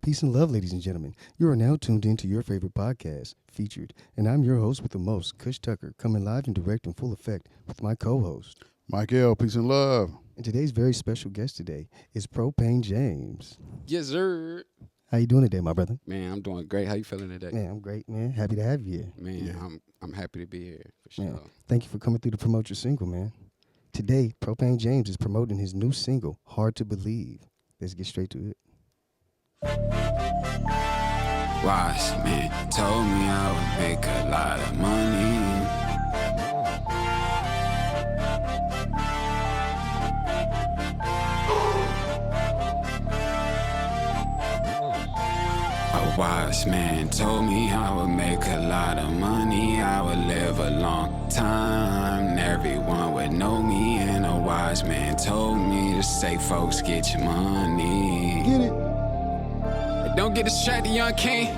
Peace and love, ladies and gentlemen. You are now tuned into your favorite podcast, Featured, and I'm your host with the most, Kush Tucker, coming live and direct in full effect with my co-host. Mike L, peace and love. And today's very special guest today is Propane James. Yes, sir. How you doing today, my brother? Man, I'm doing great. How you feeling today? Man, I'm great, man. Happy to have you here. Man, Yeah. I'm happy to be here for sure. Man, thank you for coming through to promote your single, man. Today, Propane James is promoting his new single, Hard to Believe. Let's get straight to it. Wise man told me I would make a lot of money. A wise man told me I would make a lot of money. I would live a long time. Everyone would know me. And a wise man told me to say, folks, get your money. Get it. Don't get distracted, young king.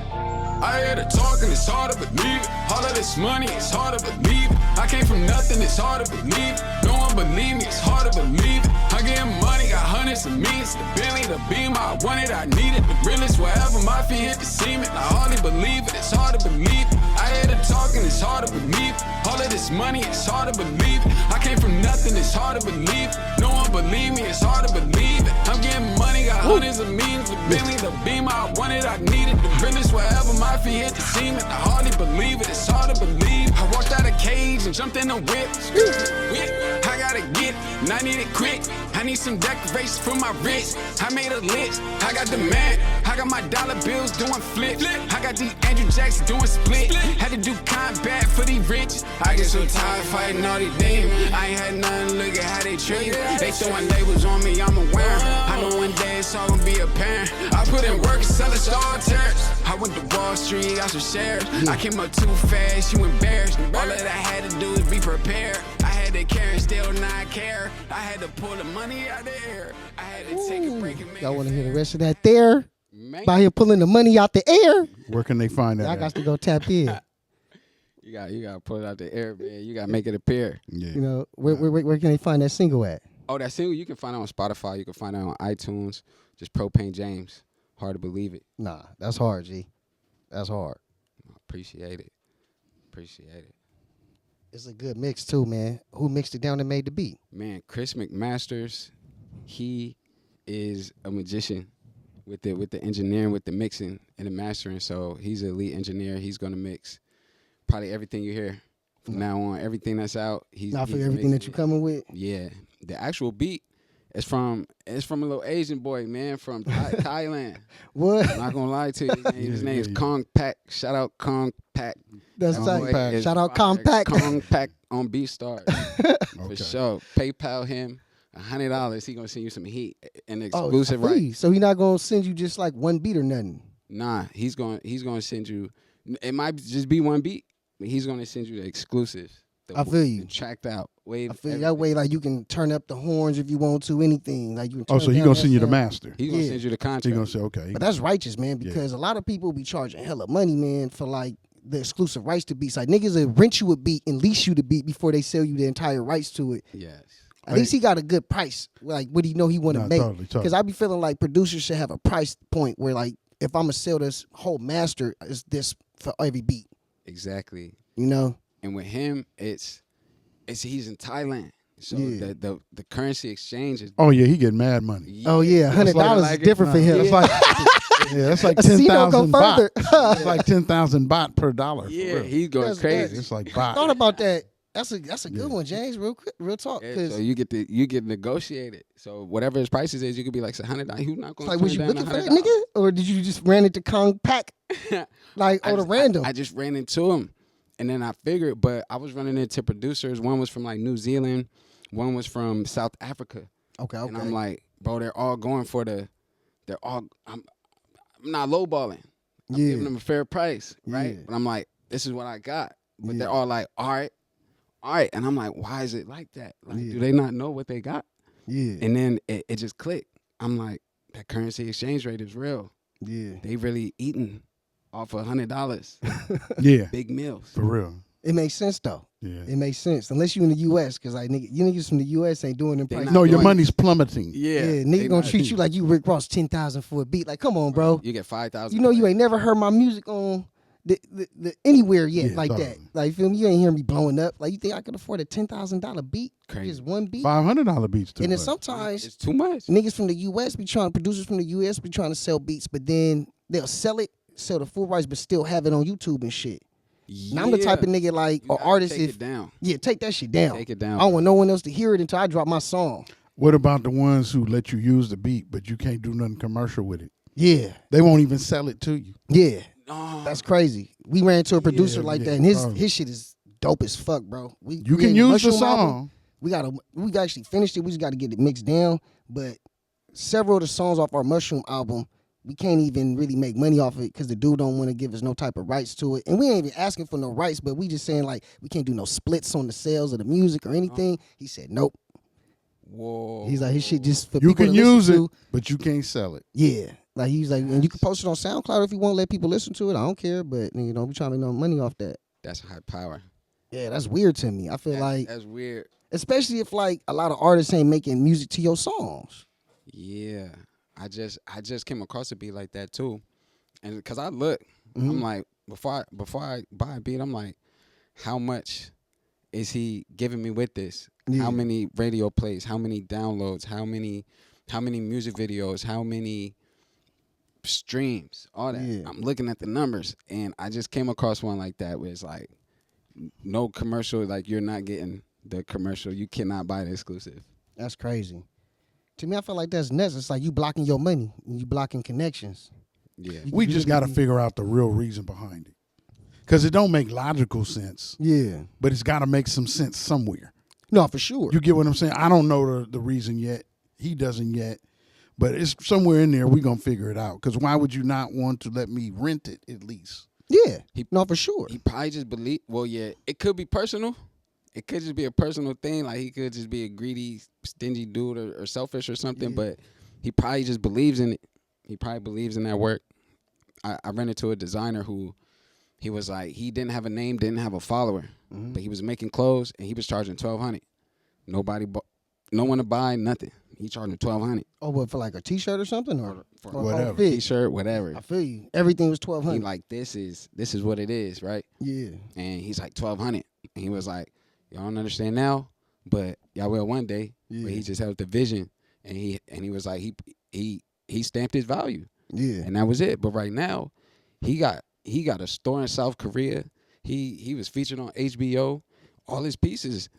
I hear the talking, it's hard to believe it. All of this money, it's hard to believe it. I came from nothing, it's hard to believe it. No one believe me, it's hard to believe it. I get money, got hundreds of millions. The Bentley, the Beamer, I wanted, I needed. The realest, wherever my feet hit the cement. I hardly believe it, it's hard to believe it. I hear the talking, it's hard to believe it. All of this money, it's hard to believe it. I came from nothing, it's hard to believe it. No one believe me, it's hard to believe it. I'm getting money, got hundreds of millions. The Bentley, the Beamer, I wanted, I needed. The realest, wherever my feet hit the cement. I hardly believe it, it's hard to believe. I walked out of cage and jumped in the whip. I gotta get it, and I need it quick. I need some decorations for my wrist. I made a list, I got the man. I got my dollar bills doing flips. I got these Andrew Jackson doing split. Had to do combat for these rich. I get so tired fighting all these demons. I ain't had nothing, look at how they treat me. They throwing labels on me, I'm aware. I know one day it's all gonna be apparent. I put in work and sell a star terrace. I went to Wall Street, got some shares. I came up too fast, you embarrassed. All that I had to do is be prepared. I had to care and still not care. I had to pull the money out the air. I had to take a break and make Y'all want to hear the rest of that there? Man, By here pulling the money out the air? Where can they find that? I at? got to go tap in. you gotta pull it out the air, man. You gotta make it appear. Yeah. You know, where can they find that single at? Oh, that single you can find it on Spotify. You can find it on iTunes. Just Propane James. Hard to believe it. Nah, that's hard, G. That's hard. Appreciate it. Appreciate it. It's a good mix too, man. Who mixed it down and made the beat? Man, Chris McMasters, he is a magician with the engineering, with the mixing and the mastering. So he's a lead engineer. He's gonna mix probably everything you hear from now on. Everything that's out, he's Not for he's everything that mixing you it. coming with. Yeah, the actual beat is from a little Asian boy, man, from Thailand. What? I'm not gonna lie to you. His name is yeah. Kong Pak. Shout out Kong Pak. That's That tight. boy is Shout out fire. Compact. Kong Pak on BeatStars. For Okay. sure. PayPal him $100. He gonna send you some heat and Oh, exclusive free. right. So he not gonna send you just like one beat or nothing. Nah, he's gonna send you. It might just be one beat, but he's gonna send you the exclusives. I feel you. The tracked out. Wave. I feel that way, like you can turn up the horns if you want to, anything. Like you can turn Oh, so he down gonna that send you the sound. master. He's gonna Yeah. send you the He contract. gonna say, okay. But that's righteous, man, because a lot of people be charging hella money, man, for like the exclusive rights to beats. Like niggas will rent you a beat and lease you the beat before they sell you the entire rights to it. Yes. At least he got a good price. Like what he know he want to Nah, make. totally. Because I be feeling like producers should have a price point where like if I'm gonna sell this whole master, is this for every beat. Exactly. You know? And with him, it's he's in Thailand, so Yeah. the currency exchange is. Oh yeah, he getting mad money. Oh yeah, $100 like is different for him. That's like that's like See, don't go 10,000 baht. further. It's like 10,000 baht per dollar. for Yeah, real. he's going That's crazy. It's like Thought baht. about that. That's a good Yeah. one, James. Real talk. Yeah, 'Cause so you get negotiated. So whatever his prices is, you could be like $100. Who's not going like, to was you turn looking down for that $100? nigga, or did you just ran into Kong Pack like on a random? I just ran into him, and then I figured. But I was running into producers. One was from like New Zealand, one was from South Africa, okay. and I'm like, bro, they're all going for the. They're all. I'm not lowballing. I'm Yeah. giving them a fair price, right? Yeah. But I'm like, this is what I got. But Yeah. they're all like, all right. And I'm like, why is it like that? Like, Yeah. do they not know what they got? Yeah, And then it just clicked. I'm like, that currency exchange rate is real. yeah. They really eating off $100. Yeah, Big meals. for real. It makes sense though. Yeah. It makes sense unless you in the U.S. because like you niggas from the U.S. ain't doing them They prices. not No, your doing money's plummeting. Yeah, they nigga gonna not- treat you like you Rick Ross 10,000 for a beat. Like, come on, bro. You get 5,000. You know you ain't never heard my music on the anywhere yet Yeah, like totally. that. Like, you feel me? You ain't hear me blowing up. Like, you think I could afford a $10,000 beat? Crazy. Just one beat? $500 beats too. And then much. sometimes It's too much. niggas from the U.S. be trying, producers from the U.S. be trying to sell beats, but then they'll sell the full rights, but still have it on YouTube and shit. Now I'm the type of nigga like, You or gotta artist, take if it down. yeah, take that shit down. Take it down. I don't want no one else to hear it until I drop my song. What about the ones who let you use the beat, but you can't do nothing commercial with it? Yeah, They won't even sell it to you. yeah, No. that's crazy. We ran into a producer like yeah, that, and bro. his shit is dope as fuck, bro. We You can in use the Mushroom album. song. We've actually finished it. We just got to get it mixed down. But several of the songs off our Mushroom album, we can't even really make money off it because the dude don't want to give us no type of rights to it. And we ain't even asking for no rights, but we just saying like we can't do no splits on the sales of the music or anything. He said nope. Whoa. He's like his shit just for You people can to listen use it, to. but you can't sell it. Yeah. Like he's like, and you can post it on SoundCloud if you want to let people listen to it. I don't care, but you know, we trying to make no money off that. That's high power. Yeah, that's weird to me. I feel like, That's weird. especially if like a lot of artists ain't making music to your songs. Yeah. I just came across a beat like that too. And because I look, Mm-hmm. I'm like, before I buy a beat, I'm like, how much is he giving me with this? Yeah. How many radio plays? How many downloads? How many music videos? How many streams? All that. Yeah. I'm looking at the numbers, and I just came across one like that where it's like, no commercial. Like you're not getting the commercial. You cannot buy the exclusive. That's crazy. To me, I feel like that's nuts. It's like you blocking your money. You blocking connections. Yeah. We just got to figure out the real reason behind it. Because it don't make logical sense, Yeah. but it's got to make some sense somewhere. No, for sure. You get what I'm saying? I don't know the reason yet. He doesn't yet. But it's somewhere in there. We're going to figure it out. Because why would you not want to let me rent it at least? Yeah. No, for sure. He probably just believe. Well, yeah, it could be personal. It could just be a personal thing. Like he could just be a greedy, stingy dude or selfish or something. Yeah. But he probably just believes in it. He probably believes in that work. I ran into a designer who he was like, he didn't have a name, didn't have a follower, but he was making clothes and he was charging $1,200. No one to buy, nothing. He charging $1,200 Oh, what, for like a T-shirt or something? Or for or whatever. a fit? T-shirt, whatever. I feel you. Everything was He $1,200. like, this is what it is, right? Yeah. And he's like $1,200. And he was like, y'all don't understand now, but y'all will one day. Yeah. But he just had the vision, and he was like he stamped his value, Yeah. and that was it. But right now, he got a store in South Korea. He was featured on HBO. All his pieces,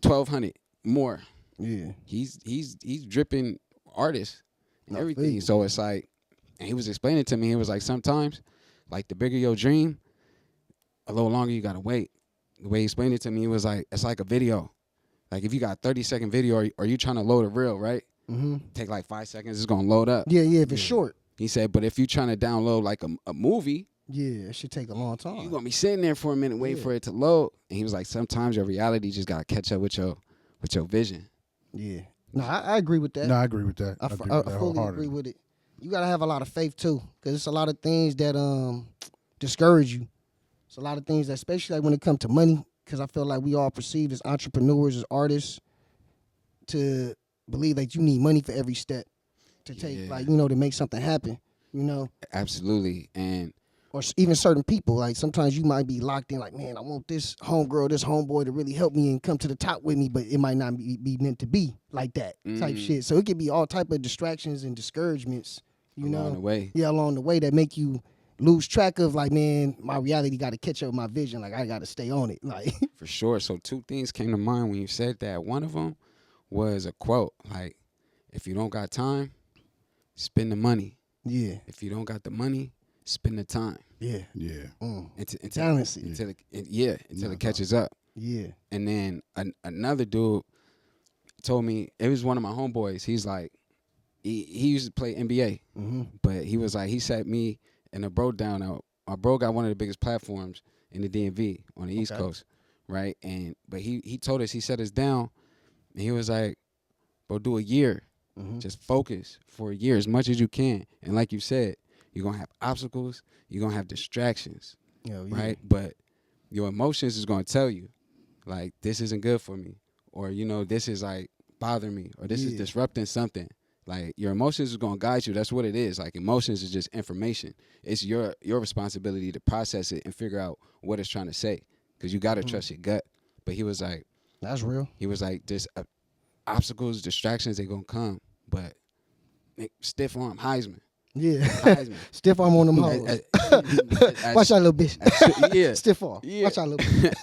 $1,200 more. Yeah. He's dripping artist and I feel everything. you. So it's like, and he was explaining to me, he was like, sometimes, like the bigger your dream, a little longer you gotta wait. The way he explained it to me, he was like, it's like a video. Like if you got a 30-second video or you trying to load a reel, right? Mm-hmm. Take like 5 seconds, it's gonna load up. Yeah, if it's short. He said, but if you trying to download like a movie, Yeah, it should take a long time. you gonna be sitting there for a minute waiting for it to load. And he was like, sometimes your reality just gotta catch up with your vision. Yeah. No, I agree with that. No, I agree with that. I agree with that fully wholeheartedly. agree with it. You gotta have a lot of faith too, because it's a lot of things that discourage you. It's a lot of things that, especially like when it comes to money, because I feel like we all perceived as entrepreneurs, as artists, to believe that you need money for every step to take, Yeah. like, you know, to make something happen, you know, Absolutely. And or even certain people. Like sometimes you might be locked in, like, man, I want this homegirl, this homeboy to really help me and come to the top with me, but it might not be meant to be like that type shit. So it could be all type of distractions and discouragements, you know, along the way. yeah, along the way that make you lose track of, like, man, my reality got to catch up with my vision. Like I got to stay on it. Like, For sure. So 2 things came to mind when you said that. One of them was a quote, like, if you don't got time, spend the money. yeah, If you don't got the money, spend the time. yeah, Yeah. Until Balance it. until it catches up. yeah, And then another dude told me, it was one of my homeboys. He's like, he used to play NBA, but he was like, he sat me and a bro down. Our bro got one of the biggest platforms in the DMV on the East Coast, right? But he told us, he set us down, and he was like, bro, do a year. Just focus for a year as much as you can. And like you said, you're going to have obstacles. You're going to have distractions, yeah. right? But your emotions is gonna tell you, like, this isn't good for me, or this is like bothering me, or this is disrupting something. Like, your emotions is gonna guide you. That's what it is. Like, emotions is just information. It's your responsibility to process it and figure out what it's trying to say, because you gotta trust your gut. But he was like, that's real. he was like, this obstacles, distractions, they gonna come, but stiff arm Heisman. Yeah. Heisman. Stiff arm on them hoes. Watch out, little bitch. Yeah. Stiff arm. Yeah. Watch out, little bitch.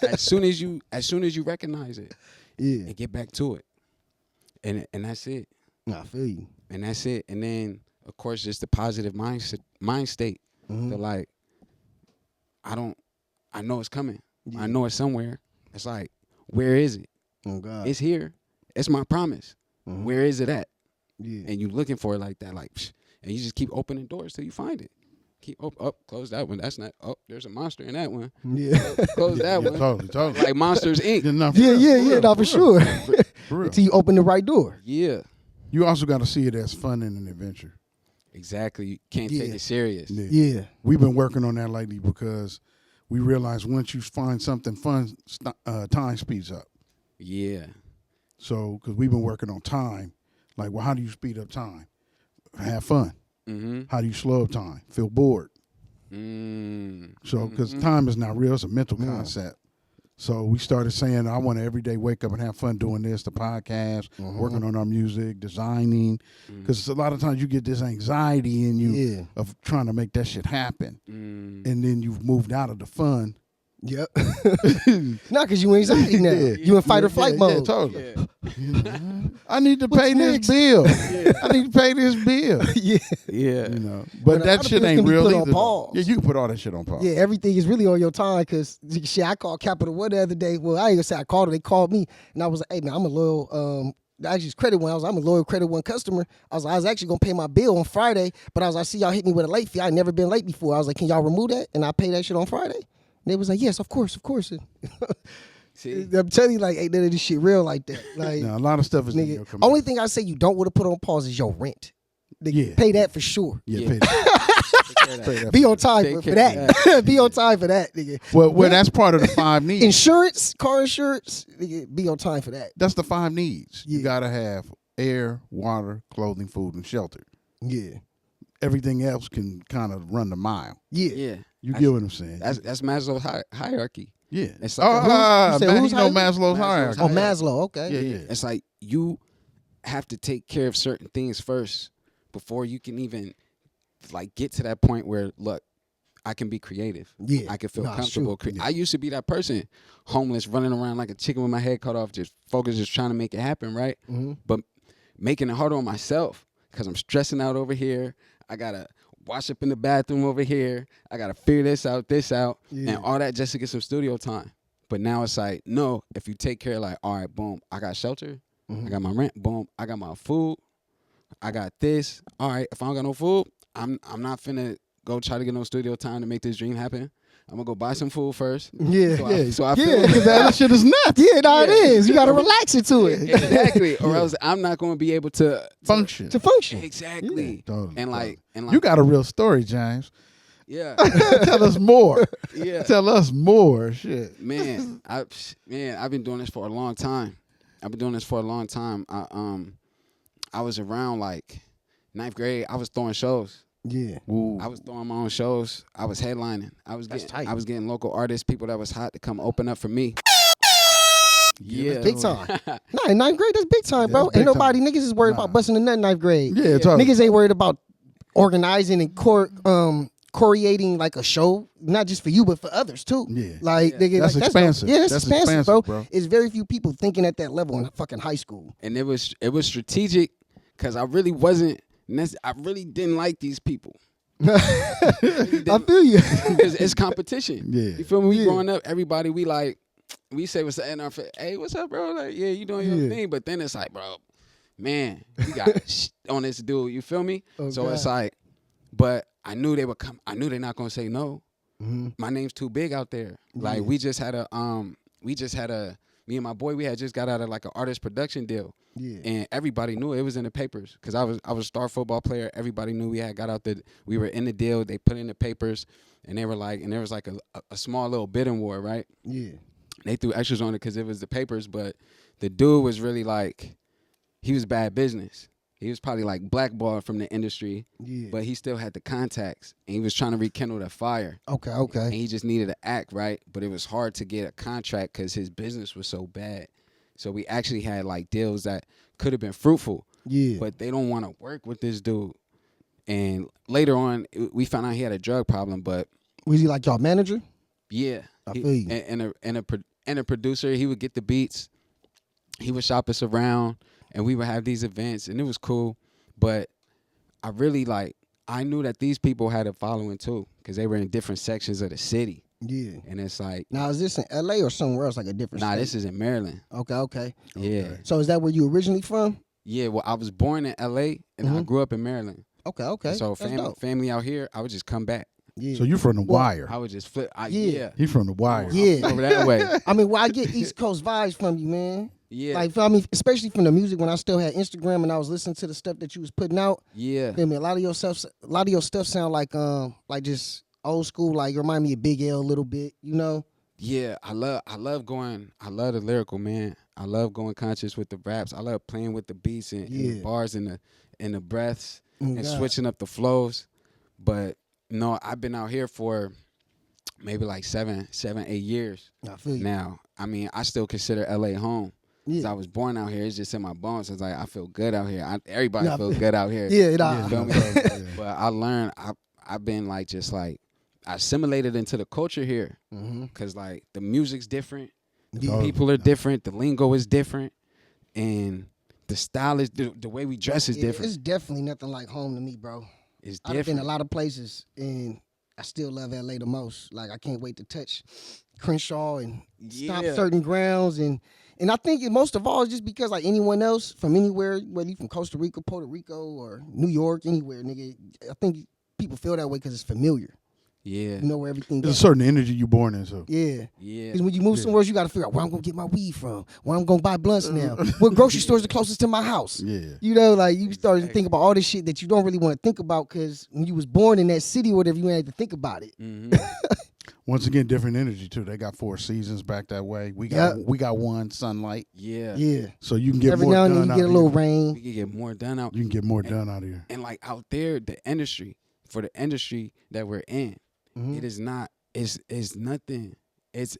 as soon as you recognize it, and get back to it, and that's it. I feel you. And that's it. And then, of course, just the positive mind state. Mm-hmm. That, like, I know it's coming. Yeah. I know it's somewhere. It's like, where is it? Oh God. It's here. It's my promise. Mhm. Where is it at? Yeah. And you looking for it like that, like, and you just keep opening doors till you find it. Keep close that one. That's not. Oh, there's a monster in that one. Yeah. Close that one. Totally. Like Monsters Inc. Yeah. No, for sure. For real. Until you open the right door. Yeah. You also got to see it as fun and an adventure. Exactly. You can't take it serious. Yeah. We've been working on that lately because we realize once you find something fun, time speeds up. Yeah. So, because we've been working on time, like, well, how do you speed up time? Have fun. Mm-hmm. How do you slow up time? Feel bored. So, because time is not real, it's a mental concept. So we started saying, I want to every day wake up and have fun doing this, the podcast, working on our music, designing. Because a lot of times you get this anxiety in you of trying to make that shit happen. And then you've moved out of the fun. Yep. Not because you anxiety now. You in fight or flight mode. Yeah, totally. I need to pay this bill. I need to pay this bill. Yeah. But that other shit bills ain't can be real put on either. pause. Yeah, you can put all that shit on pause. Yeah, everything is really on your time because shit, I called Capital One the other day. Well, I ain't gonna say I called her. They called me and I was like, hey man, I'm a loyal I just Credit One. I'm a loyal Credit One customer. I was actually gonna pay my bill on Friday, but I see y'all hit me with a late fee. I never been late before. I was like, can y'all remove that? And I pay that shit on Friday. And they was like, yes, of course. See? I'm telling you, like, ain't none of this shit real like that. Like, Now, a lot of stuff is in your nigga, command. only thing I say you don't want to put on pause is your rent. Nigga, pay that for sure. Yeah, Yeah. pay that. Pay that. Be on time Take for care that. Be on time for that, nigga. Well, that's part of the 5 needs. Insurance, car insurance, nigga, be on time for that. That's the 5 needs. You Yeah. got to have air, water, clothing, food, and shelter. Yeah. Everything else can kind of run the mile. Yeah. Yeah. You get what I'm saying? That's Maslow's hierarchy. Yeah. It's like You said man, who's you know hierarchy? Maslow's hierarchy. Oh, Maslow, okay. Yeah. It's like you have to take care of certain things first before you can even like get to that point where, look, I can be creative. Yeah. I can feel Nah, it's comfortable. true. I used to be that person, homeless, running around like a chicken with my head cut off, just focused, just trying to make it happen, right? Mm-hmm. But making it harder on myself because I'm stressing out over here. I got to wash up in the bathroom over here. I got to figure this out, Yeah. and all that just to get some studio time. But now it's like, no, if you take care, like, all right, boom, I got shelter. Mm-hmm. I got my rent. Boom, I got my food. I got this. All right, if I don't got no food, I'm not finna go try to get no studio time to make this dream happen. I'm gonna go buy some food first. Yeah. So I feel because that shit is nuts. Yeah, no, it is. You got to relax into it. exactly, or else I'm not gonna be able to Function. To function. exactly. Totally, And like You got a real story, James. yeah, Tell us more. yeah. Tell us more. Shit. Man, I've been doing this for a long time. I was around like 9th grade. I was throwing shows. Yeah. Ooh. I was throwing my own shows. I was headlining. That's tight. I was getting local artists, people that was hot to come open up for me. Yeah, Big time. Nah, in 9th grade, that's big time, bro. that's big Ain't nobody, time. niggas is worried about busting a nut in 9th grade. Yeah, totally. Niggas ain't worried about organizing and choreating like a show, not just for you, but for others too. Yeah. Like, nigga, That's like, expansive. Yeah, that's That's expansive, expansive, bro. bro. It's very few people thinking at that level in fucking high school. and it was strategic because I really wasn't. I really didn't like these people. I feel you. Because it's competition. Yeah. You feel me? We growing up, everybody, we say what's up in our face. Hey, what's up, bro? Like, yeah, you doing your thing. But then it's like, bro, man, we got on this dude. You feel me? Oh, so God. it's like, but I knew they would come. I knew they're not gonna say no. Mm-hmm. My name's too big out there. Like we just had me and my boy, we had just got out of like an artist production deal. Yeah. And everybody knew it was in the papers because I was a star football player. Everybody knew we were in the deal. They put in the papers. and they were like, and there was like a small little bidding war, right? Yeah. They threw extras on it because it was the papers, but the dude was really like, he was bad business. He was probably like blackballed from the industry, but he still had the contacts, and he was trying to rekindle the fire. Okay. And he just needed to act right, but it was hard to get a contract because his business was so bad. So we actually had like deals that could have been fruitful, but they don't want to work with this dude. And later on, we found out he had a drug problem, but was he like y'all manager? yeah, I feel you. And a producer. He would get the beats. He would shop us around, and we would have these events, and it was cool. But I really I knew that these people had a following too, because they were in different sections of the city. Yeah. And it's like, Now, is this in L.A. or somewhere else, like a different nah, state? this is in Maryland. Okay. Yeah. So is that where you originally from? Yeah, well, I was born in L.A., and I grew up in Maryland. Okay. So That's dope. family out here, I would just come back. Yeah. So you from the Wire? I would just flip. Yeah. He from the Wire? Yeah. Over that way. I mean, I get East Coast vibes from you, man. Yeah. Like, I mean, especially from the music when I still had Instagram and I was listening to the stuff that you was putting out. Yeah. Feel me? A lot of your stuff sound like just old school. Like, you remind me of Big L a little bit, you know? Yeah, I love the lyrical, man. I love going conscious with the raps. I love playing with the beats and the bars and the breaths and switching up the flows. But no, I've been out here for maybe like 7, 8 years I feel you. now. I mean, I still consider LA home. Cause I was born out here. It's just in my bones. It's like I feel good out here. Everybody feels good out here. Yeah, Feel me? But I learned. I've been like just like I assimilated into the culture here. Cause like the music's different, the people are different, the lingo is different, and the style is the way we dress is different. It's definitely nothing like home to me, bro. It's I've different. been a lot of places, and I still love LA the most. Like, I can't wait to touch Crenshaw and stop certain grounds. And I think most of all is just because, like, anyone else from anywhere, whether you from Costa Rica, Puerto Rico, or New York, anywhere, nigga, I think people feel that way because it's familiar. Yeah. You know where everything There's goes. a certain energy you born into. Yeah. Yeah. Because when you move somewhere else, you got to figure out where I'm going to get my weed from, where I'm going to buy blunts now, what grocery store's the closest to my house. Yeah. You know, like, you started to think about all this shit that you don't really want to think about because when you was born in that city or whatever, you ain't had to think about it. Once again, different energy too. They got 4 seasons back that way. We got one, sunlight. Yeah. Yeah. So you can get Every more now and done then out you get a little here. rain. We can get more done out. You can get more done out here. And like out there, the industry that we're in, it is not. It's nothing. It's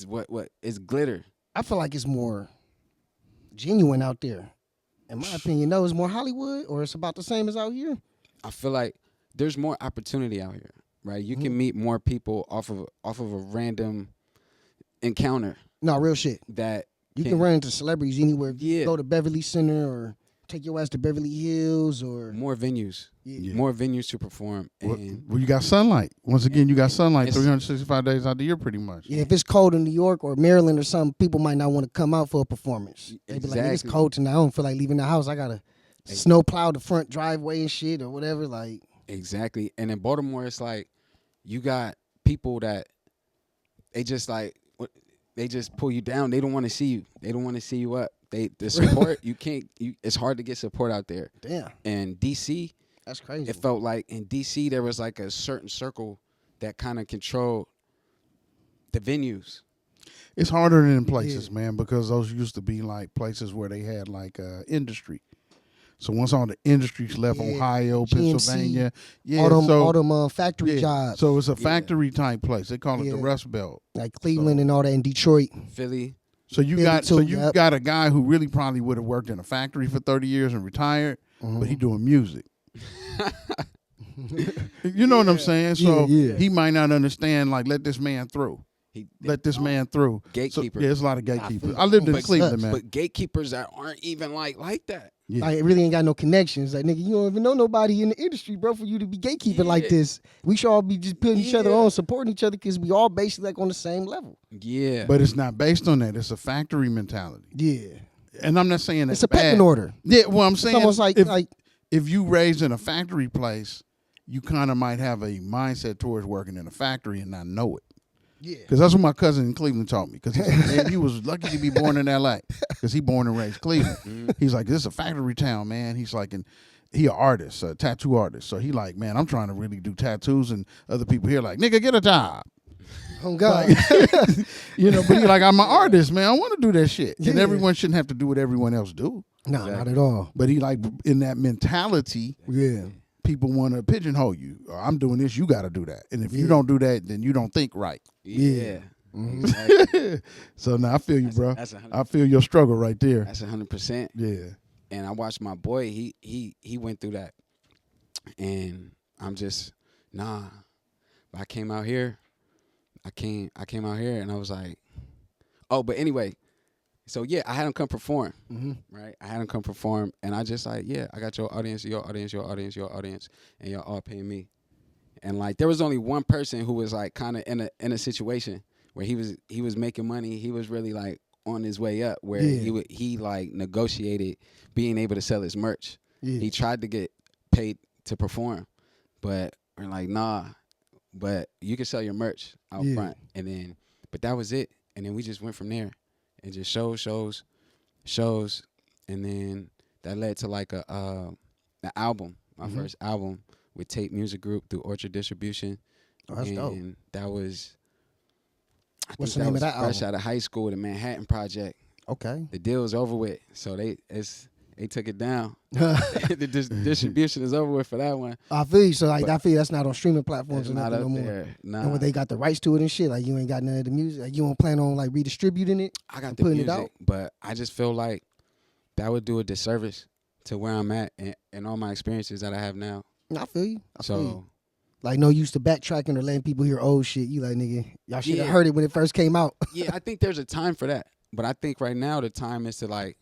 what it's glitter. I feel like it's more genuine out there. In my opinion, no, it's more Hollywood or it's about the same as out here. I feel like there's more opportunity out here, right? You can meet more people off of a random encounter. No, real shit. That You can run into celebrities anywhere. Yeah. Go to Beverly Center or take your ass to Beverly Hills or more venues. Yeah. More venues to perform. Well, And you got sunlight. Once again, you got sunlight It's- 365 days out of the year pretty much. yeah, if it's cold in New York or Maryland or something, people might not want to come out for a performance. They be like, "Nigga, it's Exactly. cold tonight. I don't feel like leaving the house. I gotta snow plow the front driveway and shit or whatever." Like, exactly. And in Baltimore, it's like you got people that they just pull you down. They don't want to see you. They don't want to see you up. The support you can't. It's hard to get support out there. damn, And DC, that's crazy. it felt like in DC there was like a certain circle that kind of controlled the venues. It's harder in places, man, because those used to be like places where they had like industry. So once all the industries left, Yeah. Ohio, GMC, Pennsylvania, all them factory jobs, So it's a factory type place. They call it the Yeah. Rust Belt. like Cleveland and all that in Detroit. Philly. So you Philly got too, you got a guy who really probably would have worked in a factory for 30 years and retired, but he doing music. You know what I'm saying? So Yeah. he might not understand, like, let this man through. Let this man through. Gatekeeper. So, yeah, there's a lot of gatekeepers. I lived in Cleveland, man. But gatekeepers that aren't even like that. Yeah. Like, it really ain't got no connections. Like, nigga, you don't even know nobody in the industry, bro, for you to be gatekeeping like this. We should all be just putting each other on, supporting each other, because we all basically like on the same level. Yeah. But it's not based on that. It's a factory mentality. Yeah. And I'm not saying that's It's a pecking bad. order. Yeah, well, I'm saying almost like- if you raised in a factory place, you kind of might have a mindset towards working in a factory and not know it. Yeah. Because that's what my cousin in Cleveland taught me. Because he was lucky to be born in L.A. because he born and raised Cleveland. He's like, this is a factory town, man. He's like, and he an artist, a tattoo artist. So he like, man, I'm trying to really do tattoos, and other people here like, nigga, get a job. Oh God. You know, but he like, I'm an artist, man. I want to do that shit. And Yeah. everyone shouldn't have to do what everyone else do. No, not at all. But he like, in that mentality, Yeah. people want to pigeonhole you. I'm doing this, you got to do that. And if you don't do that, then you don't think right. Yeah. Mm-hmm. Exactly. So now I feel you, bro. That's 100%. I feel your struggle right there. That's 100%. Yeah. And I watched my boy. He went through that, and I'm just nah. But I came out here. I came out here, and I was like, oh. But anyway, so yeah, I had him come perform. Right. I had him come perform, and I just like, yeah, I got your audience, your audience, your audience, your audience, and y'all all paying me. And like, there was only one person who was like kind of in a situation where he was making money. He was really like on his way up, where he like negotiated being able to sell his merch. Yeah. He tried to get paid to perform, but we're like, nah, but you can sell your merch out front. And then, but that was it. And then we just went from there and just shows. And then that led to like an album, my first album with Tape Music Group through Orchard Distribution. Oh, that's dope. And that was, What's the name of that fresh album? out of high school, the Manhattan Project. Okay. The deal is over with, so they took it down. The distribution is over with for that one. I feel you. So like, I feel you, that's not on streaming platforms It's or not nothing up no more. there. Nah. And when they got the rights to it and shit, like you ain't got none of the music. Like you don't plan on like redistributing it. I got and the putting music, it out. but I just feel like that would do a disservice to where I'm at and all my experiences that I have now. I feel you. I feel you. So Like no use to backtracking or letting people hear old shit. You like, nigga, y'all should have Yeah. heard it when it first came out. yeah, I think there's a time for that, but I think right now the time is to like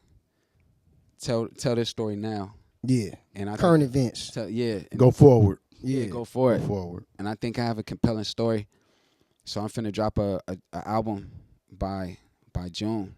tell this story now. Yeah. And I Current think, events. and Go forward. yeah, go for it. Go forward. And I think I have a compelling story. So I'm finna drop a album by June.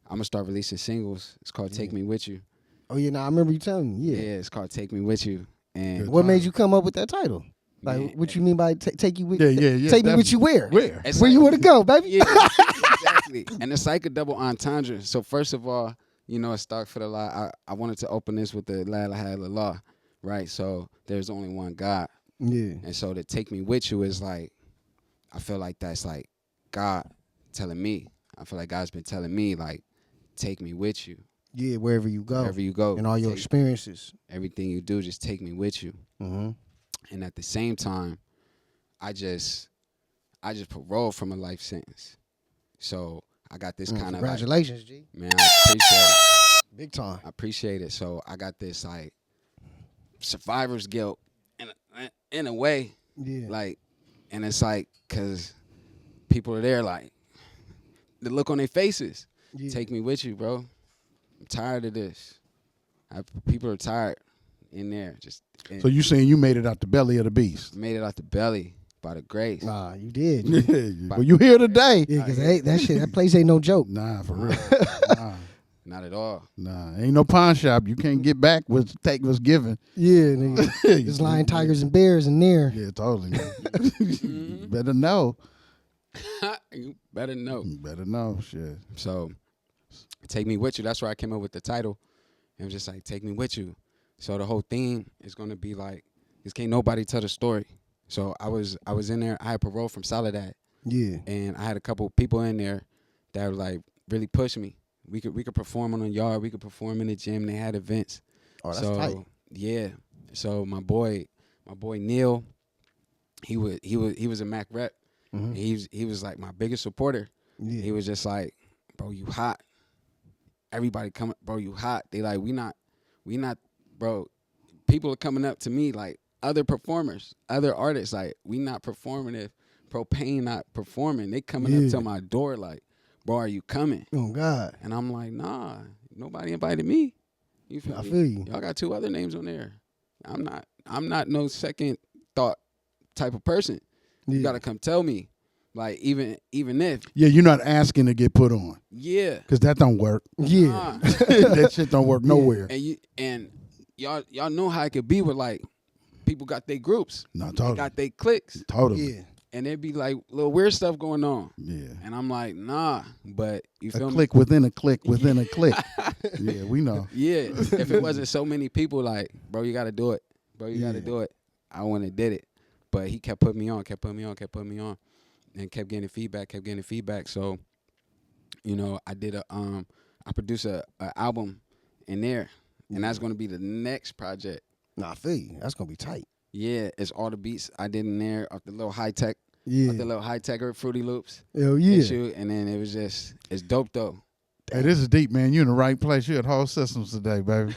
I'm gonna start releasing singles. It's called Take Me With You. Oh yeah, nah, I remember you telling me. Yeah, Yeah. it's called Take Me With You. And Good. What made you come up with that title? Like, Man. what you mean by take you with? Yeah. Take me with you where? Where? It's Where like- you want to go, baby? Yeah, exactly. And it's like a double entendre. So first of all, you know, it's Stock for the Law. I wanted to open this with the La Ilaha Illallah, right? So there's only one God. Yeah. And so to take me with you is like, I feel like that's like God telling me. I feel like God's been telling me, like, take me with you. Yeah, wherever you go. Wherever you go. And all your Take- experiences. Everything you do, just take me with you. Mm-hmm. And at the same time, I just paroled from a life sentence. So I got this kind of like, Congratulations, G. man, I appreciate it. Big time. I appreciate it. So I got this like survivor's guilt in a way, Yeah. like, and it's like, cause people are there, like, the look on their faces. Yeah. Take me with you, bro. I'm tired of this. People are tired in there. Just So you saying you made it out the belly of the beast? made it out the belly by the grace. Nah, you did. Yeah. Well, you here today? Yeah, because that place ain't no joke. Nah, for real. Nah. Not at all. Nah, ain't no pawn shop. You can't get back what's given. Yeah, nigga. There's lion, tigers, and bears in there. Yeah, totally. You better know. You better know. You better know. Shit. So, take me with you. That's where I came up with the title. It was just like, take me with you. So the whole theme is gonna be like, this can't nobody tell the story. So I was in there. I had parole from Soledad, Yeah. and I had a couple people in there that were like really pushing me. We could perform on the yard. We could perform in the gym. They had events. Oh, that's so tight. yeah. So my boy Neil, he was a Mac rep. Mhm. He was like my biggest supporter. Yeah. He was just like, bro, you hot. Everybody coming, bro, you hot. They like, we not, bro. People are coming up to me like other performers, other artists, like, we not performing if Propane not performing. They coming up to my door like, bro, are you coming? Oh, God. And I'm like, nah, nobody invited me. You feel I me? feel you. Y'all got two other names on there. I'm not no second thought type of person. Yeah. You gotta come tell me. Like, even if, Yeah, you're not asking to get put on yeah. because that don't work. Yeah. Nah. That shit don't work nowhere. And y'all know how it could be with like people got their groups. No, They totally. got their cliques. Totally. Yeah. and there'd be like little weird stuff going on. Yeah. And I'm like, nah, but you A feel me? click within a click within a click. Yeah, we know. Yeah. If it wasn't so many people like, bro, you got to do it. Bro, you got to Yeah. do it. I wouldn't have did it. But he kept putting me on, and kept getting feedback. So, you know, I produced a album in there, and that's going to be the next project. Nah, I feel you. That's gonna be tight. Yeah, it's all the beats I did in there off the little high tech, Yeah. off the little high tech Fruity Loops. Hell yeah. Issue, and then it was just, it's dope though. Hey, this is deep, man. You in the right place. You at Whole Systems today, baby.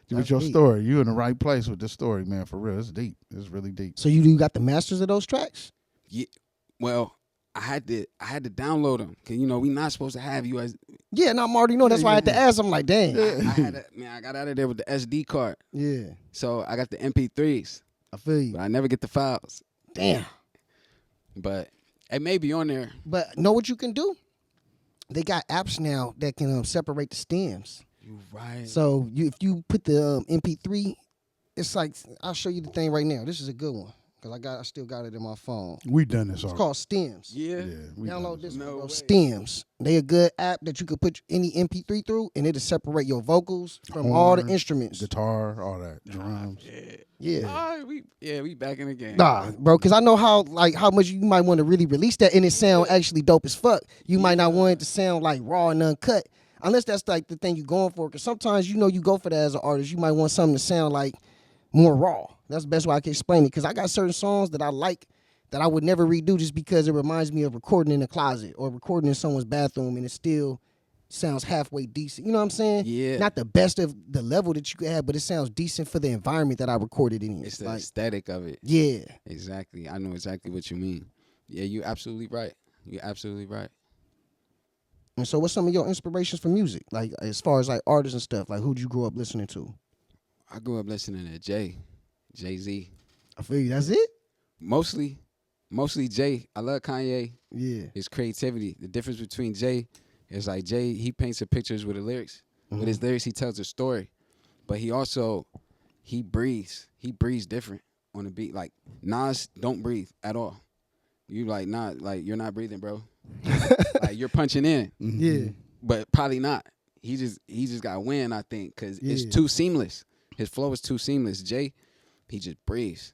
With your deep. story. You in the right place with this story, man. For real. It's deep. It's really deep. So you got the masters of those tracks? Yeah, well, I had to download them because you know we not supposed to have you as. Yeah, and I'm already know. That's why I had to ask. I'm like, dang. I got out of there with the SD card, Yeah, so I got the MP3s, I feel you. but I never get the files. Damn. But it may be on there. But know what you can do? They got apps now that can separate the stems. You right. So if you put the MP3, it's like, I'll show you the thing right now. This is a good one because I still got it in my phone. We done this It's already. called Stems. Yeah. Yeah, we done Download this No one, bro. way. Stems. They a good app that you could put any MP3 through, and it'll separate your vocals from all the Horn, instruments. Guitar, all that. Drums. Yeah. All right, we back in the game. Nah, bro, because I know how much you might want to really release that, and it sound actually dope as fuck. You might not want it to sound like raw and uncut, unless that's like the thing you're going for. Because sometimes you go for that as an artist. You might want something to sound like more raw. That's the best way I can explain it. Because I got certain songs that I like that I would never redo just because it reminds me of recording in a closet or recording in someone's bathroom, and it still sounds halfway decent. You know what I'm saying? Yeah. Not the best of the level that you could have, but it sounds decent for the environment that I recorded in. It's the Like, aesthetic of it. yeah. Exactly. I know exactly what you mean. Yeah, you're absolutely right. You're absolutely right. And so what's some of your inspirations for music? Like as far as like artists and stuff, like who'd you grow up listening to? I grew up listening to Jay-Z. I feel you. That's it? Mostly Jay. I love Kanye. Yeah. His creativity. The difference between Jay is like Jay, he paints the pictures with the lyrics. With his lyrics, he tells a story. But he breathes. He breathes different on the beat. Like Nas don't breathe at all. You like not like you're not breathing, bro. Like you're punching in. Yeah. But probably not. He just got win, I think, because it's Yeah. too seamless. His flow is too seamless. Jay, he just breathes.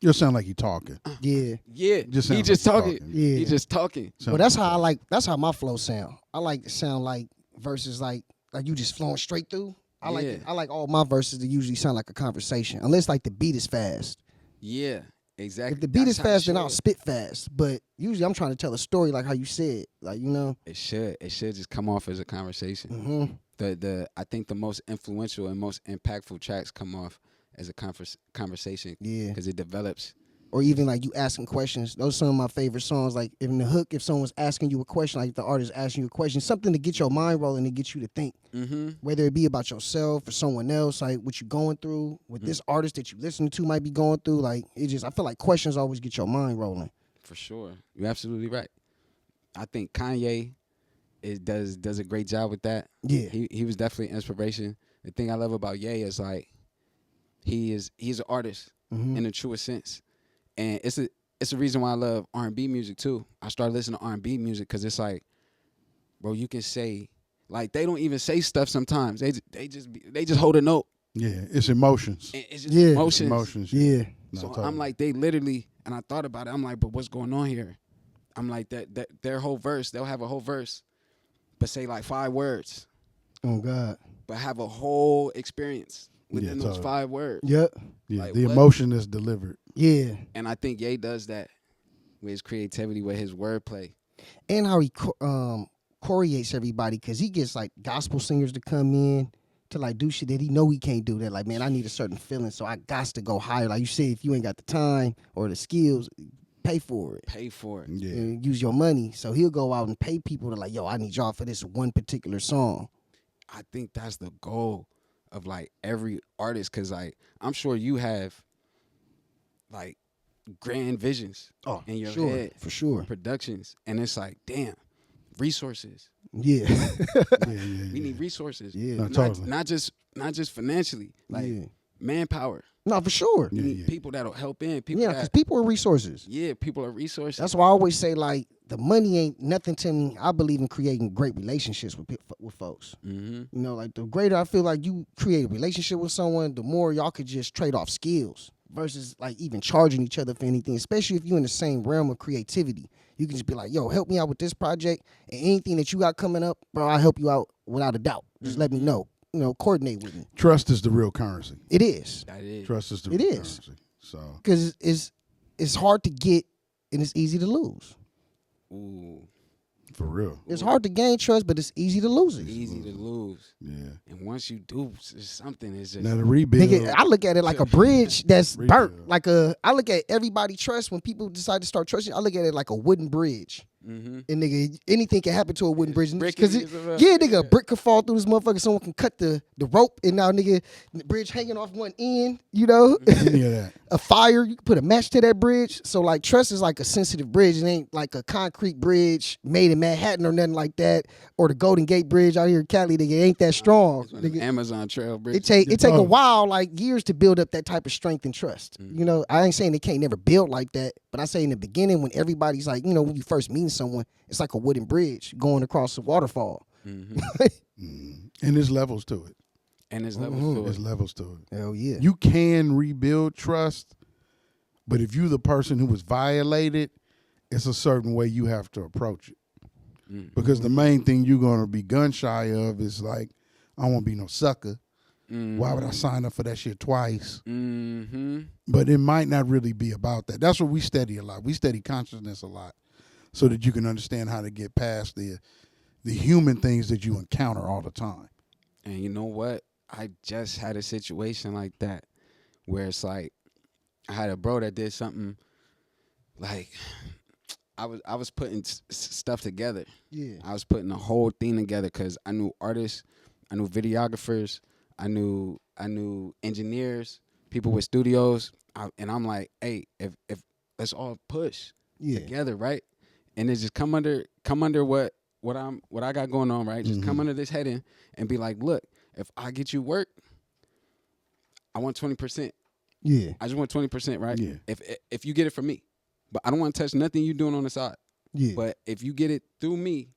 You sound like you talking. Yeah. Yeah, Just he sounds just like talking. talking. Yeah. He just talking. Sound Well, that's like how my flow sound. I like to sound like verses like you just flowing straight through. I like all my verses to usually sound like a conversation, unless like the beat is fast. Yeah, exactly. If the beat That's is how it fast, then I'll should. spit fast. But usually I'm trying to tell a story like how you said, like It should just come off as a conversation. Mm-hmm. I think the most influential and most impactful tracks come off as a conversation. Yeah. because it develops. Or even like you asking questions. Those are some of my favorite songs. Like in the hook, if someone's asking you a question, like the artist asking you a question, something to get your mind rolling and get you to think. Mm-hmm. Whether it be about yourself or someone else, like what you're going through, what this artist that you listen to might be going through. Like I feel like questions always get your mind rolling. For sure, you're absolutely right. I think Kanye does a great job with that. Yeah. He was definitely an inspiration. The thing I love about Ye is like he's an artist in the truest sense, and it's a reason why I love R&B music too. I started listening to R&B music because it's like, bro, you can say like they don't even say stuff sometimes. They just hold a note. Yeah, it's emotions. And it's just Yeah. emotions. Emotions. Yeah. No, So totally. I'm like, they literally, and I thought about it. I'm like, but what's going on here? I'm like, that their whole verse, they'll have a whole verse, but say like 5 words, Oh God. but have a whole experience within those totally. 5 words. Yep. Yeah, like, the what? emotion is delivered. Yeah. And I think Ye does that with his creativity, with his wordplay. And how he choreates everybody, because he gets like gospel singers to come in to like do shit that he know he can't do. That like, man, I need a certain feeling, so I got to go higher. Like you said, if you ain't got the time or the skills, pay for it. Pay for it. Yeah. And use your money. So he'll go out and pay people to like, yo, I need y'all for this one particular song. I think that's the goal of like every artist, because like I'm sure you have like grand visions in your sure, head for sure. productions, and it's like, damn, resources. Yeah. We need resources. Yeah. No, totally. Not just financially, like Yeah. manpower. No, for sure. You need people that'll help in. People Yeah, because people are resources. Yeah, people are resources. That's why I always say, like, the money ain't nothing to me. I believe in creating great relationships with folks. Mm-hmm. You know, like, the greater I feel like you create a relationship with someone, the more y'all could just trade off skills versus, like, even charging each other for anything, especially if you're in the same realm of creativity. You can just be like, yo, help me out with this project, and anything that you got coming up, bro, I'll help you out without a doubt. Just let me know. You know, coordinate with me. Trust is the real currency. It is. That is. Trust is the It real is. currency. So, Because it's hard to get and it's easy to lose. Ooh. for real. It's hard to gain trust, but it's easy to lose it. Easy to lose. Yeah. And once you do something, it's just Now the rebuild. Nigga, I look at it like a bridge that's burnt. Rebuild. I look at everybody trust when people decide to start trusting. I look at it like a wooden bridge. mm-hmm. And nigga, anything can happen to a wooden bridge. Brick Because is a- yeah, nigga, a brick could fall through this motherfucker. Someone can cut the rope, and now nigga, the bridge hanging off one end. You know, Any of that. a fire, you can put a match to that bridge. So like, trust is like a sensitive bridge. It ain't like a concrete bridge made in Manhattan or nothing like that, or the Golden Gate Bridge out here in Cali. Nigga, it ain't that strong. Nigga. Amazon Trail Bridge. It take a Oh. while, like years, to build up that type of strength and trust. You know, I ain't saying they can't never build like that, but I say in the beginning when everybody's like, you know, when you first meet someone, it's like a wooden bridge going across a waterfall. Mm-hmm. And there's levels to it. And there's levels to There's it. levels to it. Hell yeah. You can rebuild trust, but if you're the person who was violated, it's a certain way you have to approach it. Because the main thing you're going to be gun shy of is like, I don't want to be no sucker. Why would I sign up for that shit twice? Mm-hmm. But it might not really be about that. That's what we study a lot. We study consciousness a lot so that you can understand how to get past the human things that you encounter all the time. And you know what? I just had a situation like that where it's like I had a bro that did something like I was putting stuff together. Yeah. I was putting the whole thing together because I knew artists, I knew videographers, I knew engineers, people with studios, and I'm like, hey, if let's all push together, right? And it just come under what I got going on, right? Just come under this heading and be like, look, if I get you work, I want 20%. Yeah. I just want 20%, right? Yeah. If you get it from me, but I don't want to touch nothing you doing on the side. Yeah. But if you get it through me,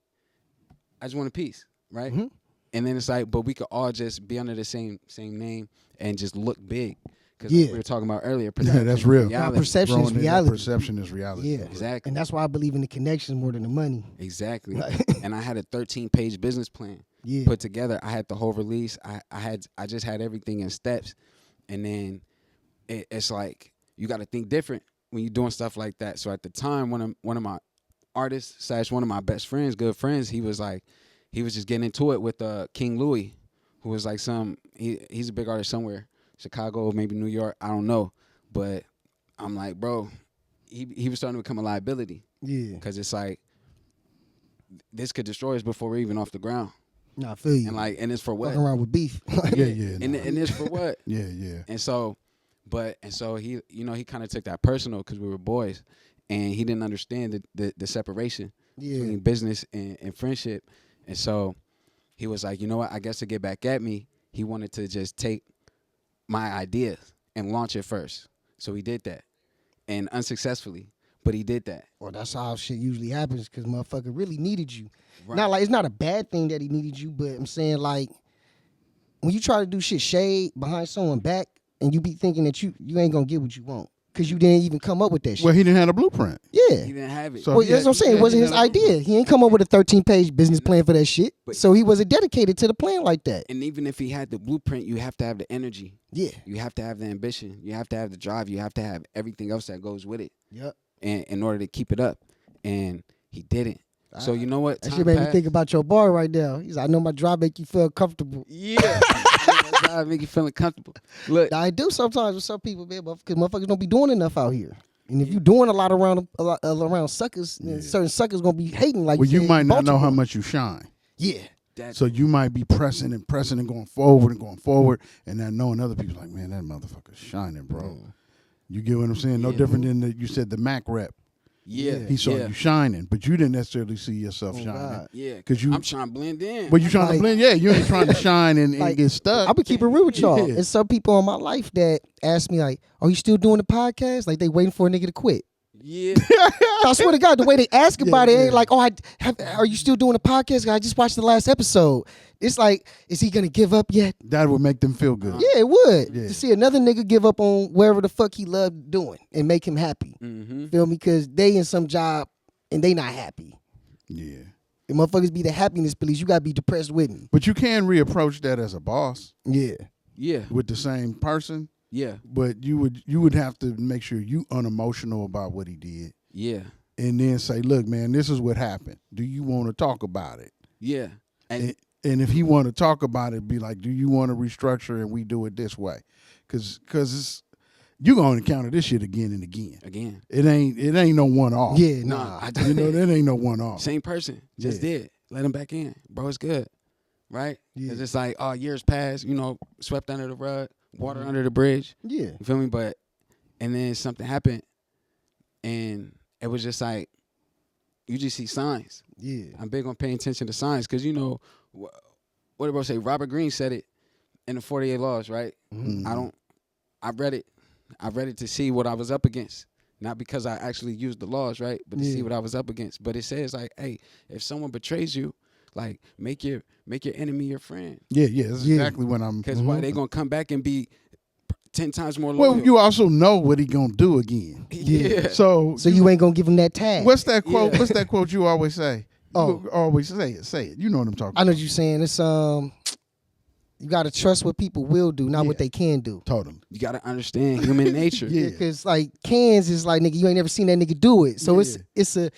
I just want a piece, right? Mm-hmm. And then it's like, but we could all just be under the same name and just look big. Because Yeah. like we were talking about earlier, Yeah, that's real. Now, reality. perception is Growing in that reality. perception is reality. Yeah. Exactly. And that's why I believe in the connections more than the money. Exactly. And I had a 13-page business plan Yeah. put together. I had the whole release. I just had everything in steps. And then it's like you got to think different when you're doing stuff like that. So at the time, one of my artists / one of my best friends, good friends, he was just getting into it with King Louis, who was like he's a big artist somewhere, Chicago, maybe New York, I don't know. But I'm like, bro, he was starting to become a liability. Yeah. Because it's like, this could destroy us before we're even off the ground. Nah, I feel you. And it's for what? Fucking around with beef. Yeah, yeah. And nah. it's for what? Yeah, yeah. And so he, he kind of took that personal because we were boys, and he didn't understand the separation between business and friendship. And so he was like, you know what? I guess to get back at me, he wanted to just take my ideas and launch it first. So he did that, and unsuccessfully, but he did that. Well, that's how shit usually happens because motherfucker really needed you. Right. Not like it's not a bad thing that he needed you, but I'm saying like when you try to do shit shade behind someone back and you be thinking that you ain't gonna get what you want because you didn't even come up with that shit. Well, he didn't have a blueprint. Yeah. He didn't have it. So- Well, yeah, that's what I'm saying. It yeah, wasn't he his had a idea. He ain't come up with a 13-page business plan for that shit. But- So he wasn't dedicated to the plan like that. And even if he had the blueprint, you have to have the energy. Yeah. You have to have the ambition. You have to have the drive. You have to have everything else that goes with it. Yep. And in order to keep it up. And he didn't. So you know what? That Time shit made me passed. think about your bar right now. He's like, I know my drive make you feel comfortable. Yeah. That drive make you feeling comfortable. Look. Now, I do sometimes with some people, man, because motherfuckers don't be doing enough out here. And if you doing a lot around suckers, then certain suckers gonna be hating like Well, you said might in not know how Baltimore. much you shine. Yeah. So you might be pressing and going forward, and then knowing other people like, man, that motherfucker's shining, bro. You get what I'm saying? No different than you said the Mac rep. Yeah. He saw yeah. you shining, but you didn't necessarily see yourself Oh, shining. God. Yeah. 'Cause you- I'm trying to blend in. But you trying Like- to blend? Yeah, you ain't trying to shine and Like, get stuck. I be keeping real with y'all. Yeah. And some people in my life that ask me like, "Are you still doing the podcast?" Like they waiting for a nigga to quit. Yeah. I swear to God, the way they ask about it yeah. ain't like, "Oh, are you still doing the podcast? I just watched the last episode." It's like, is he gonna give up yet? That would make them feel good. Yeah, it would. Yeah. To see another nigga give up on wherever the fuck he loved doing and make him happy. Mm-hmm. Feel me? Because they in some job and they not happy. Yeah. And motherfuckers be the happiness police. You gotta be depressed with me. But you can reapproach that as a boss Yeah. Yeah. with the same person. Yeah. But you would have to make sure you unemotional about what he did, Yeah. and then say, "Look, man, this is what happened. Do you want to talk about it?" Yeah. And if he want to talk about it, be like, "Do you want to restructure and we do it this way?" Because you gonna encounter this shit again and again. Again. It ain't no one off. Yeah, Nah, nah. I You know that ain't no one off. Same person. Just did. Let him back in. Bro, it's good. Right? Yeah. It's just like, years passed, swept under the rug, water under the bridge. Yeah. You feel me? And then something happened, and it was just like, you just see signs. Yeah. I'm big on paying attention to signs because, what did I say? Robert Greene said it in the 48 Laws, right? Mhm. I read it to see what I was up against. Not because I actually used the laws, right? But to see what I was up against. But it says like, hey, if someone betrays you, like make your enemy your friend. Yeah, that's Yeah. exactly what I'm. Because why they gonna come back and be 10 times more loyal. Well, you also know what he gonna do again. yeah. So You ain't gonna give him that tag. what's that quote? Yeah. What's that quote you always say? Oh. You always say it. Say it. You know what I'm talking I know about. what you're saying. It's you gotta trust what people will do, not what Yeah. they can do. Totally. You gotta understand human nature. Yeah. Because like cans is like, nigga, you ain't never seen that nigga do it. So it's a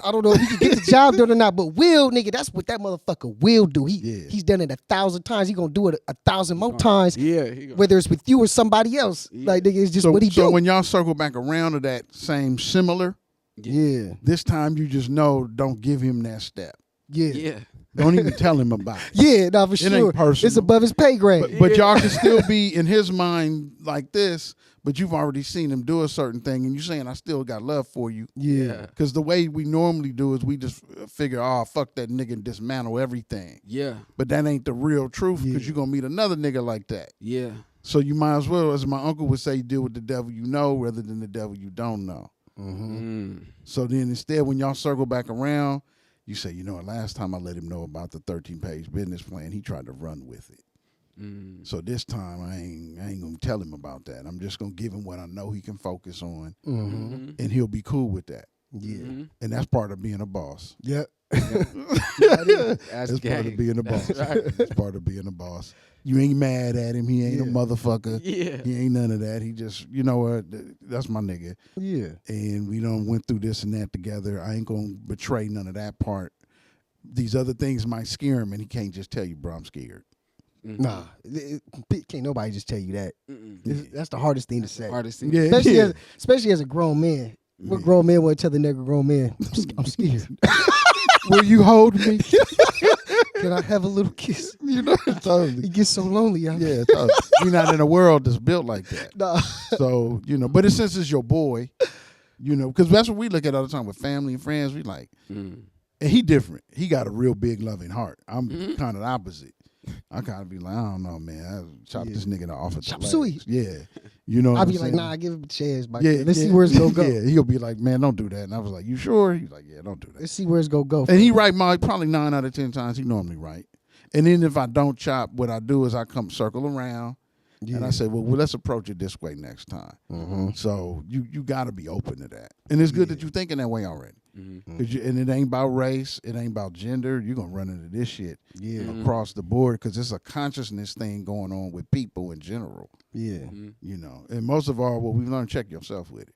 I don't know if he can get the job done or not, but will, nigga, that's what that motherfucker will do. He's done it 1,000 times. He gonna do it 1,000 more times. Yeah. Whether it's with you or somebody else. Like nigga, it's just what he so do. when y'all circle back around to that same similar, Yeah. this time you just know don't give him that step. Yeah. Yeah. Don't even tell him about it. Yeah, no, for It ain't sure. personal. It's above his pay grade. But y'all can still be in his mind like this, but you've already seen him do a certain thing, and you're saying, I still got love for you. Yeah. Because the way we normally do is we just figure, oh, fuck that nigga and dismantle everything. Yeah. But that ain't the real truth because you're going to meet another nigga like that. Yeah. So you might as well, as my uncle would say, deal with the devil you know rather than the devil you don't know. So then instead, when y'all circle back around, you say, you know, last time I let him know about the 13-page business plan, he tried to run with it. So this time I ain't gonna tell him about that. I'm just gonna give him what I know he can focus on, and he'll be cool with that. Yeah. And that's part of being a boss. Yeah. That's part gang. of being a boss. That's right. That's part of being a boss. You ain't mad at him. He ain't a motherfucker. Yeah. He ain't none of that. He just, you know what? That's my nigga. Yeah. And we done went through this and that together. I ain't gonna betray none of that part. These other things might scare him, and he can't just tell you, bro, I'm scared. Nah. Can't nobody just tell you that. That's the hardest thing to say. Hardest thing. Yeah, Especially as a grown man. What grown man want to tell the nigga grown man? I'm scared. Will you hold me? Can I have a little kiss? You know, totally. He gets so lonely. Yeah, totally. We're not in a world that's built like that. Nah. So, you know, but since it's your boy, you know, because that's what we look at all the time with family and friends. We like, and he different. He got a real big loving heart. I'm kind of the opposite. I kind of be like, I don't know, man. I chop this nigga off at the Chop legs. suey. Yeah. You know what I'll I'm be like, saying? nah, give him a chance. Yeah, Let's see where it's gonna go. Yeah, he'll be like, man, don't do that. And I was like, you sure? He's like, yeah, don't do that. Let's see where it's gonna go. And he right, probably 9 out of 10 times he normally right. And then if I don't chop, what I do is I come circle around and I say, well, let's approach it this way next time. So you got to be open to that. And it's good that you're thinking that way already. And it ain't about race. It ain't about gender. You're going to run into this shit across the board because it's a consciousness thing going on with people in general. Yeah. You know, and most of all, what we've learned, check yourself with it.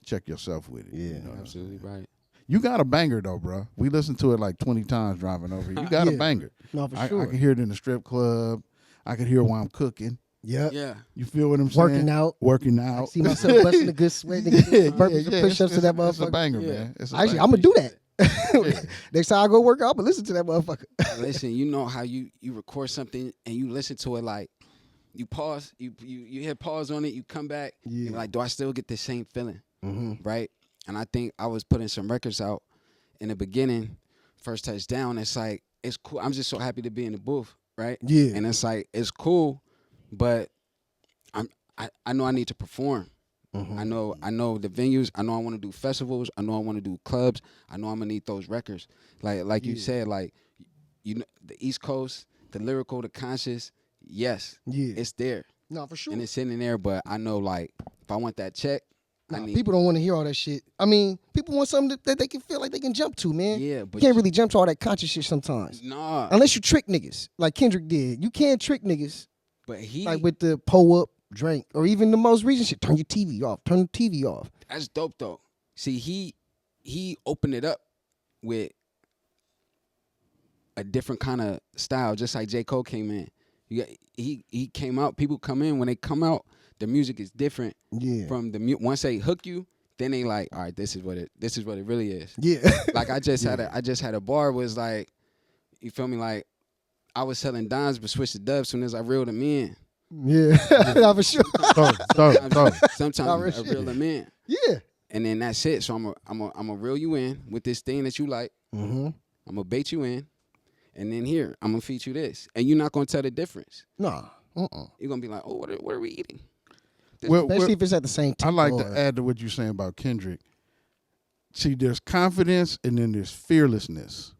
Check yourself with it. Yeah. You know? Absolutely right. You got a banger though, bro. We listened to it like 20 times driving over here. You got a banger. No, for I sure. can hear it in the strip club. I can hear it while I'm cooking. Yep. Yeah. You feel what I'm saying? Working out. I see myself busting a good sweat. Push-ups to that motherfucker. It's a banger, Yeah. man. It's a Actually, banger. I'm gonna do that. Next time I go work out, I'm gonna listen to that motherfucker. Listen, you know how you record something and you listen to it like you pause, you hit pause on it, you come back, you're like, do I still get the same feeling? right? And I think I was putting some records out in the beginning. First Touchdown. It's like it's cool. I'm just so happy to be in the booth, right? Yeah. And it's like it's cool, but I know I need to perform. I know the venues. I know I want to do festivals. I know I want to do clubs. I know I'm gonna need those records. Like you said, like you know, the East Coast, the lyrical, the conscious. Yes, it's there. No, for sure. And it's sitting there. But I know, like, if I want that check, I need. People don't want to hear all that shit. I mean, people want something that they can feel like they can jump to, man. Yeah, but you can't really jump to all that conscious shit sometimes. Nah. Unless you trick niggas, like Kendrick did. You can't trick niggas. But he like with the pull up, drink, or even the most recent shit. Turn your TV off. Turn the TV off. That's dope though. See, he opened it up with a different kind of style, just like J. Cole came in. He came out. People come in when they come out. The music is different. Yeah. From the once they hook you, then they like, all right, this is what it really is. Yeah. Like I just had a bar was like, you feel me? Like I was selling dimes but switched to dubs soon as I reeled them in. Yeah. Not for sure. Sometimes I reel them in. Yeah. And then that's it. So I'm a reel you in with this thing that you like. I'm gonna bait you in, and then here I'm gonna feed you this, and you're not gonna tell the difference. Nah. You're gonna be like, oh, what are we eating? Especially if it's at the same time. I like to add to what you're saying about Kendrick. See, there's confidence and then there's fearlessness.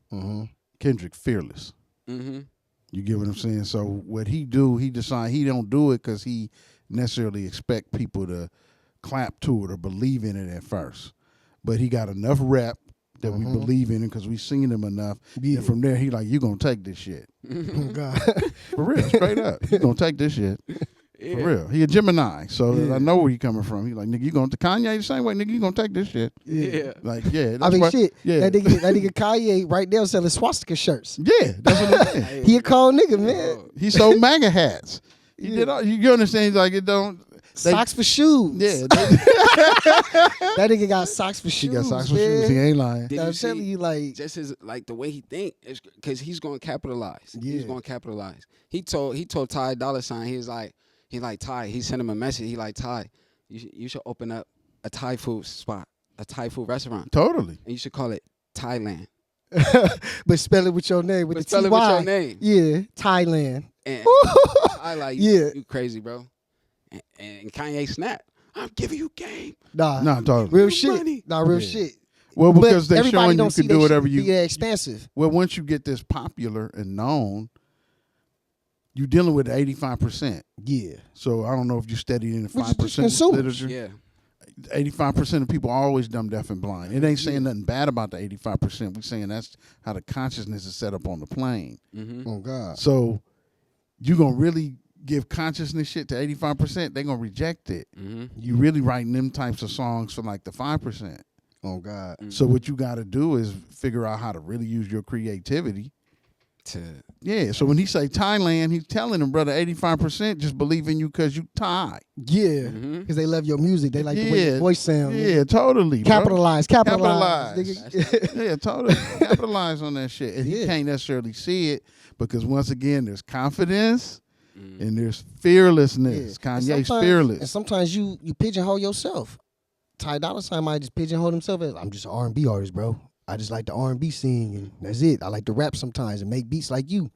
Kendrick fearless. You get what I'm saying? So what he decide he don't do it because he necessarily expect people to clap to it or believe in it at first. But he got enough rep that we believe in it because we seen him enough. Yeah. And from there, he like, you gonna take this shit. Oh, God. For real, straight up. You gonna take this shit. Yeah. For real. He a Gemini, so I know where he coming from. He like, nigga, you going to Kanye the same way, nigga, you gonna take this shit. Yeah. Like, yeah. I mean, shit. Yeah. That nigga Kanye right there selling swastika shirts. Yeah, that's what I'm saying. He a cold nigga, man. He sold MAGA hats. He did all, you understand? Like, it don't. Socks for shoes. Yeah. That nigga got socks for shoes. He got socks for shoes. He ain't lying. I'm telling you, like, just as like the way he think is because he's gonna capitalize. Yeah. He's gonna capitalize. He told Ty Dolla $ign, he like Ty. He sent him a message. He like Ty, you should open up a Thai food spot, a Thai food restaurant. Totally. And you should call it Thailand. But spell it with your name. With the spell it with your name. Yeah, Thailand. And I like Yeah. You crazy, bro. And Kanye snapped. I'm giving you game. Nah, totally. Real shit. Money. Nah, real shit. Well, because But they're everybody showing don't you see can that do shit whatever be you. that expensive. Well, once you get this popular and known, you're dealing with 85%. Yeah. So I don't know if you studied in the Which is just 5% consumers. literature. Yeah. 85% of people are always dumb, deaf, and blind. It ain't saying nothing bad about the 85%. We're saying that's how the consciousness is set up on the plane. Oh, God. So you going to really give consciousness shit to 85%, they're going to reject it. You really writing them types of songs for like the 5%. Oh, God. So what you got to do is figure out how to really use your creativity. Yeah, so when he say Thailand, he's telling them, brother, 85% just believe in you because you Thai. Yeah, because they love your music. They like the way your voice sounds. Yeah, totally. Capitalize. Yeah, totally. Capitalize on that shit. And he can't necessarily see it because, once again, there's confidence and there's fearlessness. Kanye's fearless. And sometimes you pigeonhole yourself. Ty Dolla $ign might just pigeonhole himself as, I'm just an R&B artist, bro. I just like the R&B sing, and that's it. I like to rap sometimes and make beats like you.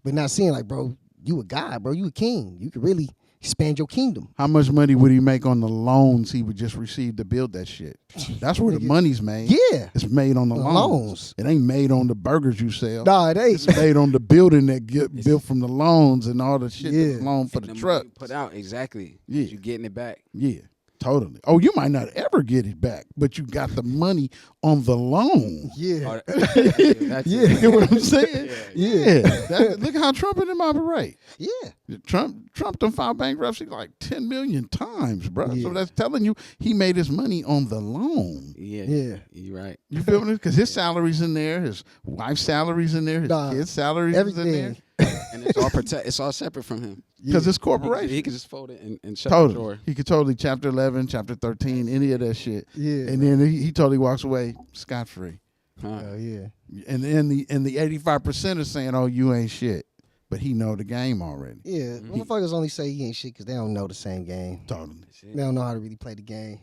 But not seeing like, bro, you a god, bro. You a king. You could really expand your kingdom. How much money would he make on the loans he would just receive to build that shit? That's where the money's made. Yeah. It's made on the loans. It ain't made on the burgers you sell. Nah, it ain't. It's made on the building that get built from the loans and all the shit that's loaned for the truck. Put out, exactly. Yeah. You getting it back. Yeah. Totally. Oh, you might not ever get it back, but you got the money on the loan. Yeah. Yeah. You get what I'm saying? Yeah. Look how Trump and them operate. Yeah. Trump done filed bankruptcy like 10 million times, bro. So that's telling you he made his money on the loan. Yeah. You're right. You feel me? Because his salary's in there, his wife's salary's in there, his kids' salary's in there. And it's all it's all separate from him. Because it's corporation. He could just fold it and shut the door. He could totally chapter 11, chapter 13, any of that shit. Yeah. And then he totally walks away scot-free. Yeah. And then the 85% are saying, oh, you ain't shit. But he know the game already. Yeah. Motherfuckers only say he ain't shit because they don't know the same game. Totally. They don't know how to really play the game.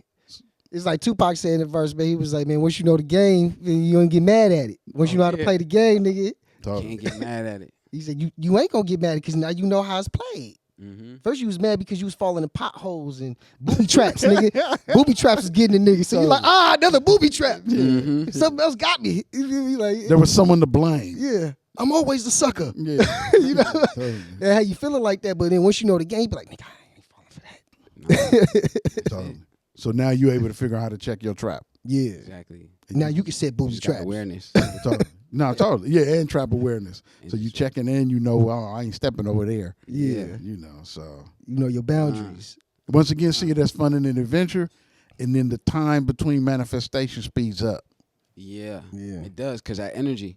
It's like Tupac said in the verse, man. He was like, man, once you know the game, you don't get mad at it. Once you know how to play the game, nigga. Can't get mad at it. He said, you ain't gonna get mad at it because now you know how it's played. Mm-hmm. First you was mad because you was falling in potholes and booby traps, nigga. Booby traps was getting the nigga. So you like, another booby trap. Mm-hmm. Something else got me. You feel me? Like, There was someone to blame. yeah. I'm always the sucker. Yeah. You know? And how you feeling like that, but then once you know the game, you be like, nigga, I ain't falling for that. Totally. So now you're able to figure out how to check your trap. Yeah. Exactly. Now you can set booby Just got traps. awareness. Totally. No, totally. Yeah, and trap awareness. So you Interesting. checking in, you know, well, I ain't stepping over there. Yeah. You know, so. You know your boundaries. Once again, see it as fun and an adventure, and then the time between manifestation speeds up. Yeah. Yeah. It does, because that energy.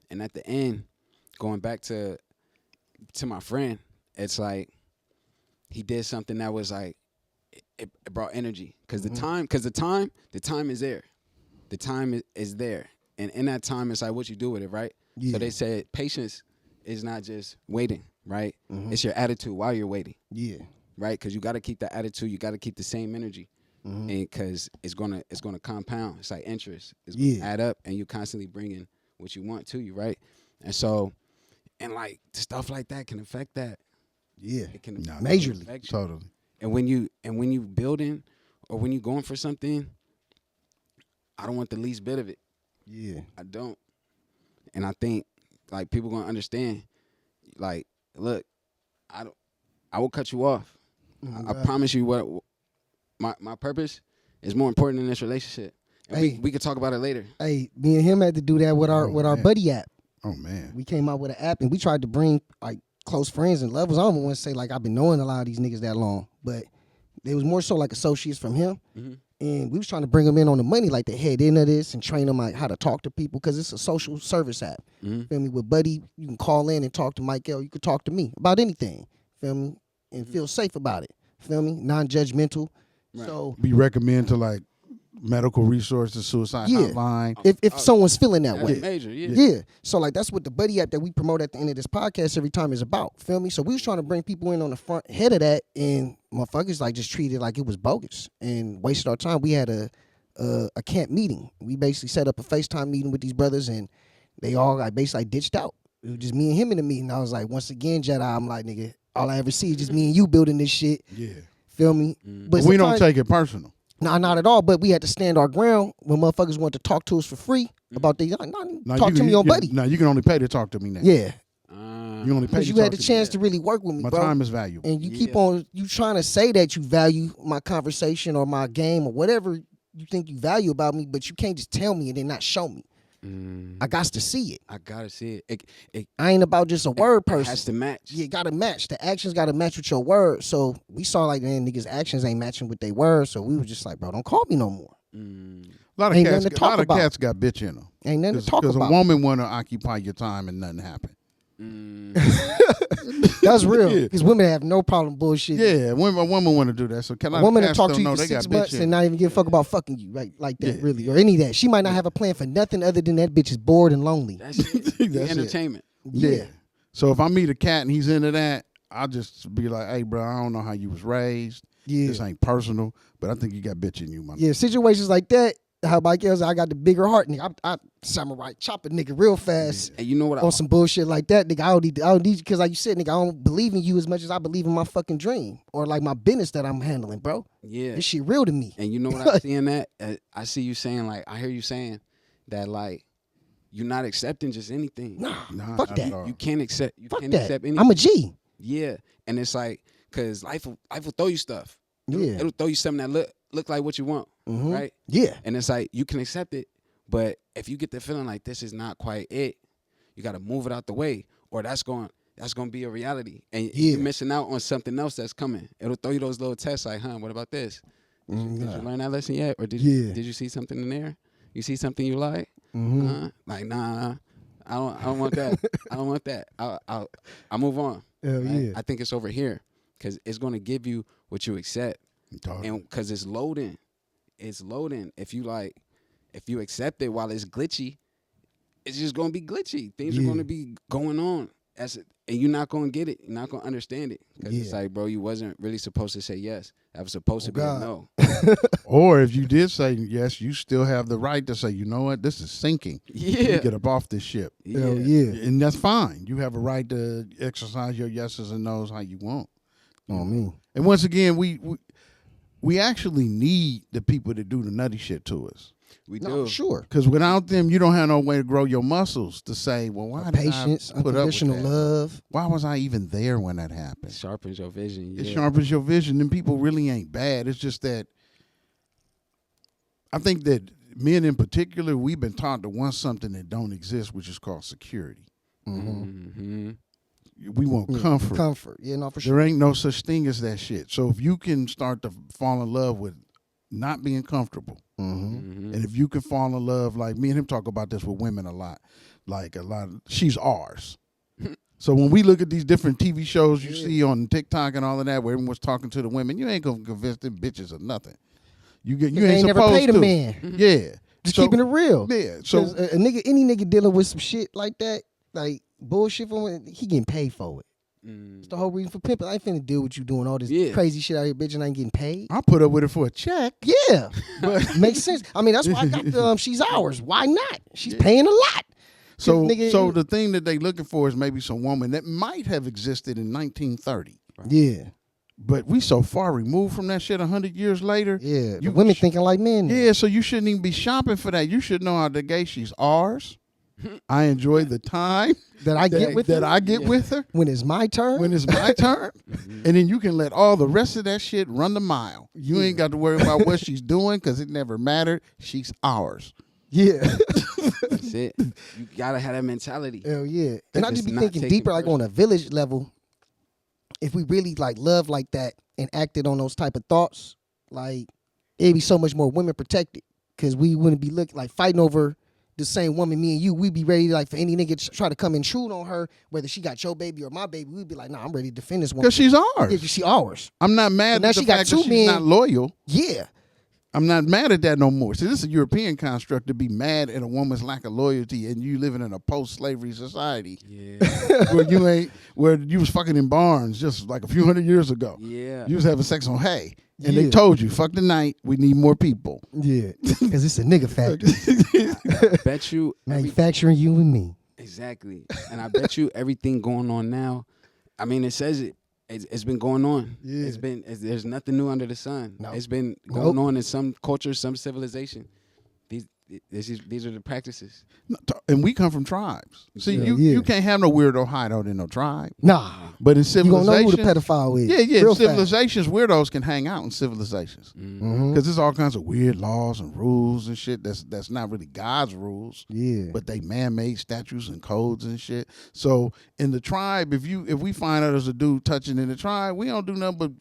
And at the end, going back to my friend, it's like he did something that was like, it brought energy. Because the time is there. The time is there. And in that time, it's like what you do with it, right? Yeah. So they said patience is not just waiting, right? It's your attitude while you're waiting, Yeah. right? Because you got to keep that attitude. You got to keep the same energy, and because it's gonna compound. It's like interest. It's gonna add up, and you constantly bringing what you want to you, right? And so, and like stuff like that can affect that. Yeah. It can Majorly. affect you. Totally. And when you building or when you going for something, I don't want the least bit of it. Yeah. I don't. And I think like people gonna understand. Like, look, I will cut you off. I promise you what my purpose is more important than this relationship. And Hey. we could talk about it later. Hey, me and him had to do that with our man. buddy app. Oh, man. We came out with an app and we tried to bring like close friends and lovers. I don't want to say like I've been knowing a lot of these niggas that long, but it was more so like associates from him. And we was trying to bring them in on the money, like the head into this and train them like how to talk to people because it's a social service app. Feel me? With Buddy, you can call in and talk to Mike L. You can talk to me about anything. Feel me? And feel safe about it. Feel me? Non-judgmental. Right. So We recommend to like medical resources, suicide Yeah. hotline. if someone's feeling that That's way. major, yeah. Yeah. So like that's what the Buddy app that we promote at the end of this podcast every time is about. Feel me? So we was trying to bring people in on the front head of that and motherfuckers like just treated it like it was bogus and wasted our time. We had a camp meeting. We basically set up a FaceTime meeting with these brothers and they all like basically ditched out. It was just me and him in the meeting. I was like, once again, Jedi, I'm like, nigga, all I ever see is just me and you building this shit. Yeah. Feel me? But we don't take it personal. Nah, not at all. But we had to stand our ground when motherfuckers wanted to talk to us for free about these. Like, talk to me on Buddy. No, you can only pay to talk to me now. Yeah. You only pay Because to you talk had the to chance me. to really work with me, My bro. time is valuable. And you keep on, you trying to say that you value my conversation or my game or whatever you think you value about me, but you can't just tell me and then not show me. I got to see it. I gotta see it. I ain't about just a word person. It has to match. Yeah, it gotta match. The actions gotta match with your words. So we saw like, man, niggas' actions ain't matching with their words. So we were just like, bro, don't call me no more. A lot of Ain't cats, nothing to talk about. cats got bitch in them. Ain't nothing to talk Because about. a woman want to occupy your time and nothing happen. That's real. Because women have no problem bullshit. Yeah, a woman want to do that. So can A woman to cats talk don't to you know for they got 6 bitch months in and them. not even give a fuck about fucking you, right? Like that, Yeah. really, or any of that. She might not have a plan for nothing other than that bitch is bored and lonely. That's it. That's it. Entertainment. Yeah. So if I meet a cat and he's into that, I'll just be like, hey, bro, I don't know how you was raised. Yeah. This ain't personal, but I think you got bitch in you, my Yeah, situations like that, how Mike L's, I got the bigger heart, nigga. I samurai chop a nigga real fast And you know what? on some bullshit like that, nigga. I don't need you because, like you said, nigga, I don't believe in you as much as I believe in my fucking dream or like my business that I'm handling, bro. Yeah. This shit real to me. And you know what I see in that? I see you saying, like, I hear you saying that, like, you're not accepting just anything. Nah, Nah, fuck not that. at all. You can't accept. You Fuck can't that. accept anything. I'm a G. Yeah, and it's like, cause life will throw you stuff. Yeah. It'll throw you something that look like what you want, Mhm. right? Yeah. And it's like you can accept it, but if you get the feeling like this is not quite it, you got to move it out the way, or that's going to be a reality, and Yeah. you're missing out on something else that's coming. It'll throw you those little tests, like, what about this? Did you learn that lesson yet, or did you see something in there? You see something you like? Like, nah. I don't want that. I don't want that. I'll move on. Hell right? yeah. I think it's over here because it's going to give you what you accept, Dog. and because it's loading. It's loading. If you accept it while it's glitchy, it's just going to be glitchy. Things are going to be going on, and you're not gonna get it. You're not gonna understand it because it's Yeah. like, bro, you wasn't really supposed to say yes. That was supposed to be a God. no. Or if you did say yes, you still have the right to say, you know what, this is sinking. Yeah. Get up off this ship. Hell yeah. And that's fine. You have a right to exercise your yeses and nos how you want. Oh, me. And once again, we actually need the people that do the nutty shit to us. We No, do. sure. Because without them, you don't have no way to grow your muscles to say, well, why did Patience, I put up with unconditional that? love. Why was I even there when that happened? It sharpens your vision. It Yeah. sharpens your vision, and people really ain't bad. It's just that I think that men in particular, we've been taught to want something that don't exist, which is called security. Mm-hmm. We want comfort. Comfort. Yeah, no, for sure. There ain't no such thing as that shit. So if you can start to fall in love with not being comfortable, Mm-hmm. and if you can fall in love, like me and him talk about this with women a lot, she's ours. So when we look at these different TV shows you see on TikTok and all of that, where everyone's talking to the women, you ain't gonna convince them bitches of nothing. You They ain't never supposed paid a to. man. Yeah, Just So- keeping it real. Yeah, so 'Cause a nigga, any nigga dealing with some shit like that, like bullshit from it, he getting paid for it. It's the whole reason for pimping. I ain't finna deal with you doing all this Yeah. crazy shit out here, bitch, and I ain't getting paid. I put up with it for a check. Yeah, but makes sense. I mean, that's why I got the she's ours. Why not? She's paying a lot. So, Nigga, so the thing that they looking for is maybe some woman that might have existed in 1930, Yeah, but we so far removed from that shit 100 years later. yeah. You The women thinking like men. now. Yeah, so you shouldn't even be shopping for that. You should know out the gate she's ours. I enjoy the time that I get with that her I get with her when it's my turn. when it's my turn, and then you can let all the rest of that shit run the mile. You ain't got to worry about what she's doing because it never mattered. She's ours. yeah, That's it. You gotta have that mentality. hell yeah. And I It's just be not thinking taking deeper, like on a village level. If we really like love like that and acted on those type of thoughts, like it'd be so much more women protected because we wouldn't be looking like fighting over the same woman, me and you. We'd be ready like for any nigga to try to come intrude on her, whether she got your baby or my baby. We'd be like, nah, I'm ready to defend this woman Because she's Yeah, ours. 'cause she ours. I'm not mad now at the she got fact two that she's men. not loyal. Yeah, I'm not mad at that no more. See, this is a European construct to be mad at a woman's lack of loyalty and you living in a post-slavery society Yeah. where you was fucking in barns just like a few hundred years ago. Yeah. You was having sex on hay. And Yeah. they told you, fuck the night, we need more people. yeah, because it's a nigga factory Bet you manufacturing you and me. exactly. And I bet you everything going on now. I mean, it says it. It's been going on. Yeah. There's nothing new under the sun. No. It's been Nope. going on in some cultures, some civilization. These are the practices. And we come from tribes. See, Yeah, you can't have no weirdo hideout in no tribe. Nah, But in you gonna know who the civilization, pedophile is. yeah, Real fast. civilizations, weirdos can hang out in civilizations. Mhm. Because there's all kinds of weird laws and rules and shit that's not really God's rules. Yeah, But they man-made statutes and codes and shit. So in the tribe, if we find out there's a dude touching in the tribe, we don't do nothing but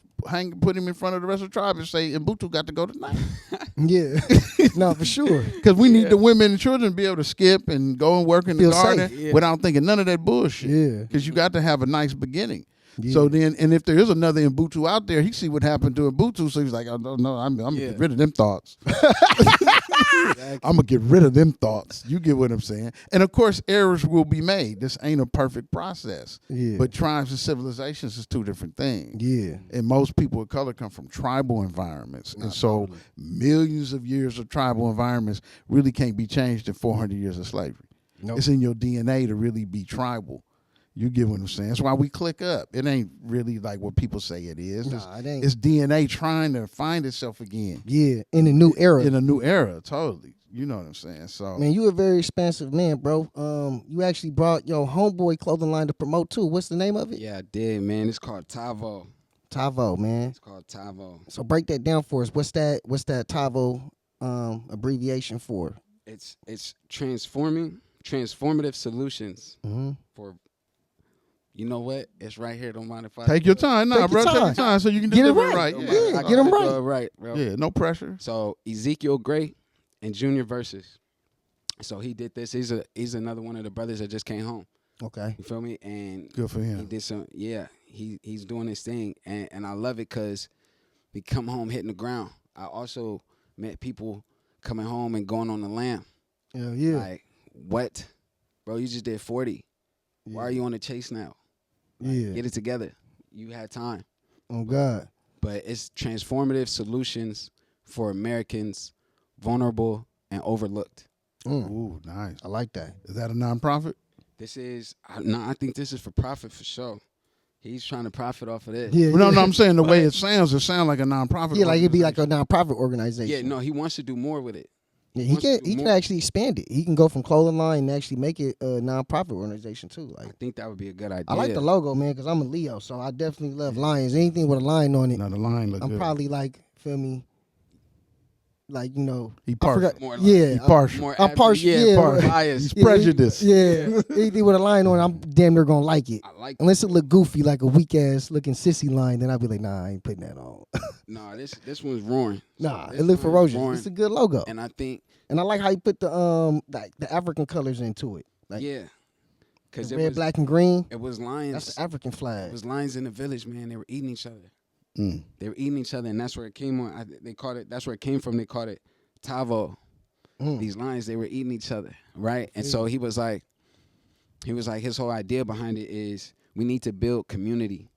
put him in front of the rest of the tribe and say, Mbutu got to go tonight. yeah, no, for sure. Because we need the women and children to be able to skip and go and work in the Feel garden safe. Yeah. without thinking none of that bullshit. Yeah. Because you got to have a nice beginning. Yeah. So then, and if there is another Mbutu out there, he see what happened to Mbutu, so he's like, oh, no, I'm gonna get rid of them thoughts. I'm gonna get rid of them thoughts. You get what I'm saying? And of course, errors will be made. This ain't a perfect process. Yeah. But tribes and civilizations is two different things. Yeah, And most people of color come from tribal environments. And so millions of years of tribal environments really can't be changed in 400 years of slavery. Nope. It's in your DNA to really be tribal. You get what I'm saying? That's why we click up. It ain't really like what people say it is. Nah, it ain't. It's DNA trying to find itself again yeah, in a new era. in a new era, totally. You know what I'm saying? So Man, you a very expensive man, bro. You actually brought your homeboy clothing line to promote too. What's the name of it? Yeah, I did, man. It's called Tavo. Tavo, man. It's called Tavo. So break that down for us. What's that Tavo abbreviation for? It's transformative solutions Mm-hmm. for. You know what? It's right here. Don't mind if I take your time. Nah, Take bro, your take your time. time so you can Get it deliver right. it right. Yeah, I get 'em gotta right. do it right, bro. Yeah, no pressure. So Ezekiel Gray and Junior Versus. So he did this. He's another one of the brothers that just came home. Okay. You feel me? And Good for he him. did some. Yeah, he's doing his thing, and I love it because we come home hitting the ground. I also met people coming home and going on the lam. Hell yeah. Like what, bro? You just did 40. Why are you on the chase now? Yeah. Get it together. You had time. Oh God. But it's transformative solutions for Americans vulnerable and overlooked. Ooh, nice. I like that. Is that a nonprofit? This is I think this is for profit for sure. He's trying to profit off of this. Yeah. No, yeah. I'm saying the way it sounds like a nonprofit. Yeah, like it'd be like a organization. nonprofit organization. Yeah, no, he wants to do more with it. Yeah, wants to do he can more. actually expand it. He can go from clothing line and actually make it a nonprofit organization too. I Like think that would be a good idea. I like the logo, man, because I'm a Leo, so I definitely love lions. Anything with a lion on it, Now the line look I'm good. probably like, feel me, like He I partial. forgot. More like- Yeah, He partial. More I'm partial. Yeah, partial. biased. He's prejudiced. Yeah, anything with a lion on it, I'm damn near gonna like it. I like Unless it look goofy, like a weak ass looking sissy lion, then I'll be like, nah, I ain't putting that on. nah, this one's roaring. Nah, This it look one's ferocious. roaring. It's a good logo, And I think and I like how you put the like the African colors into it, like yeah. Cause the it red, was black, and green. it was lions. That's the African It flag. was lions in the village, man. They were eating each other. Mm. They were eating each other, and that's where it came on. They called it. That's where it came from. They called it Tavo. These lions, they were eating each other, right? And so he was like, his whole idea behind it is we need to build community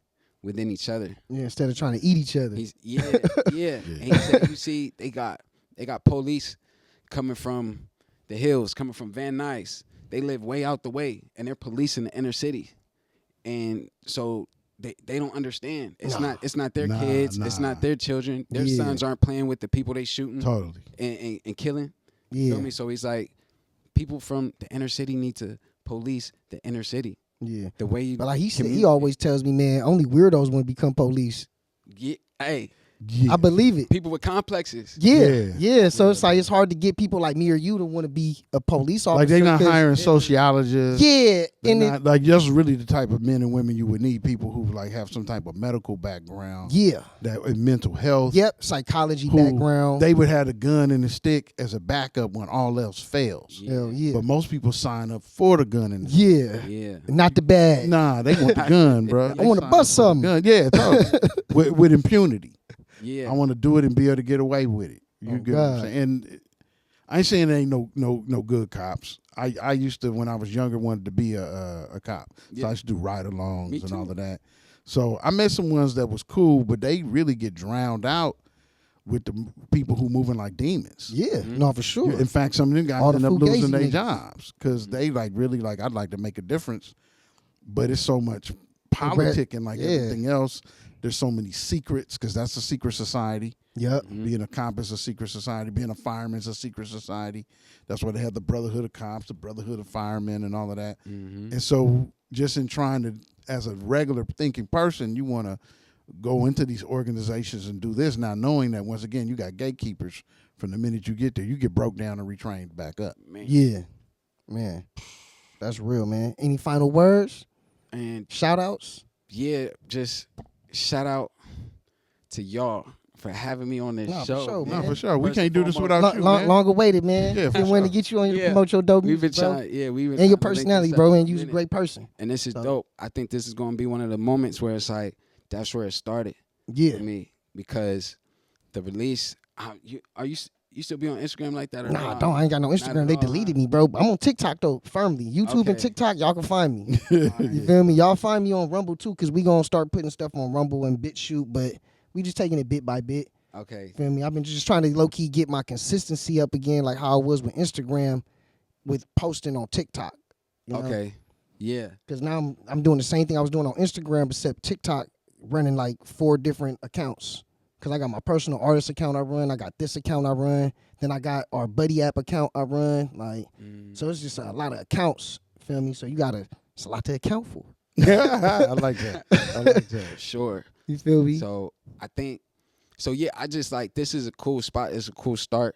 within each other. Yeah, instead of trying to eat each other. Yeah. And he said, you see, they got police coming from the hills, coming from Van Nuys. They live way out the way, and they're policing the inner city, and so they don't understand. It's not their kids. It's not their children. Their Yeah. sons aren't playing with the people they shooting Totally. and killing. Yeah. You feel me? So he's like, people from the inner city need to police the inner city. Yeah. The way you, But like he said, he communicate. always tells me, man, only weirdos want to become police. Yeah, hey, Yeah. I believe it. people with complexes. Yeah. So it's like it's hard to get people like me or you to want to be a police officer. Like they not 'cause- hiring sociologists. Yeah, They're and not, like just really the type of men and women you would need. People who like have some type of medical background. yeah, That and mental health. yep, psychology who background. They would have a gun and a stick as a backup when all else fails. Hell yeah, But most people sign up for the gun and the yeah, Yeah. not the bad. Nah, they want the gun, bro. I wanna bust something. Yeah, totally. with impunity. Yeah. I want to do it and be able to get away with it. You Oh, get what I'm God. saying? And I ain't saying there ain't no good cops. I used to, when I was younger, wanted to be a cop. So Yeah. I used to do ride-alongs Me and too. all of that. So I met some ones that was cool, but they really get drowned out with the people who moving like demons. Yeah, no, for sure. In fact, some of them guys All the end up losing fugazi their niggas. jobs because they like really like, I'd like to make a difference, but it's so much politic and like Yeah. everything else. There's so many secrets because that's a secret society. Yep. Being a cop is a secret society. Being a fireman is a secret society. That's why they have the Brotherhood of Cops, the Brotherhood of Firemen, and all of that. And so, just in trying to, as a regular thinking person, you want to go into these organizations and do this now, knowing that once again you got gatekeepers from the minute you get there. You get broke down and retrained back up. Man. Yeah, man, that's real, man. Any final words? And Shout outs? yeah, just shout out to y'all for having me on this Nah, for show. sure, No, man. for sure. We First can't and do this foremost, without you, man. Long awaited, man. Yeah, for Been wanting to sure. get you on Yeah. to promote your dope We've been music, bro. trying, yeah, we've been And your trying to make personality, this bro, happen and for you's a minute. great person. And this is So- dope. I think this is going to be one of the moments where it's like, that's where it started Yeah. for me. Because the release, you still be on Instagram like that or Nah, not? don't. I ain't got no Not Instagram. at They all, deleted huh? me, bro. I'm on TikTok though, firmly. YouTube and Okay. TikTok, y'all can find me. You feel me? Y'all find me on Rumble too, cause we gonna start putting stuff on Rumble and BitChute, but we just taking it bit by bit. Okay. Feel me? I've been just trying to low key get my consistency up again, like how I was with Instagram, with posting on TikTok. You know? Okay. Yeah. Cause now I'm doing the same thing I was doing on Instagram, except TikTok, running like 4 different accounts. Cause I got my personal artist account I run, I got this account I run, then I got our Buddy app account I run. Like, so it's just a lot of accounts. Feel me? So it's a lot to account for. I like that. I like that. For sure. You feel me? So I think, yeah, I just like, this is a cool spot. It's a cool start.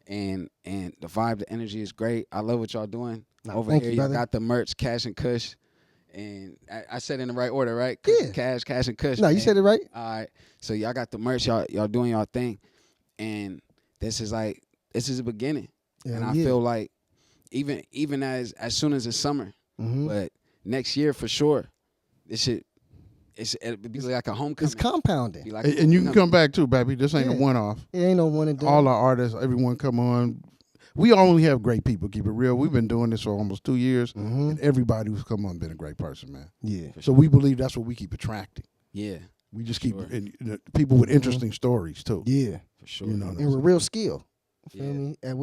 And the vibe, the energy is great. I love what y'all doing. Nah, Over thank here, you, y'all brother. got the merch, Cash and Kush. And I said in the right order, right? Kush, Yeah. Cash and Kush. No, you man. said it right. All right. So y'all got the merch. Y'all doing y'all thing. And this is a beginning. And I feel like even as soon as it's summer, but next year for sure, it'll be like a homecoming. It's compounding. Be like And you can come back too, baby. This ain't a Yeah. one-off. It ain't no one and done. All our artists, everyone come on. we only have great people. Keep it real. We've been doing this for almost 2 years, and everybody who's come on been a great person, man. Yeah. So we believe that's what we keep attracting. Yeah. We just keep people with interesting stories too. Yeah. For sure. You know, And with real skill. Feel me? And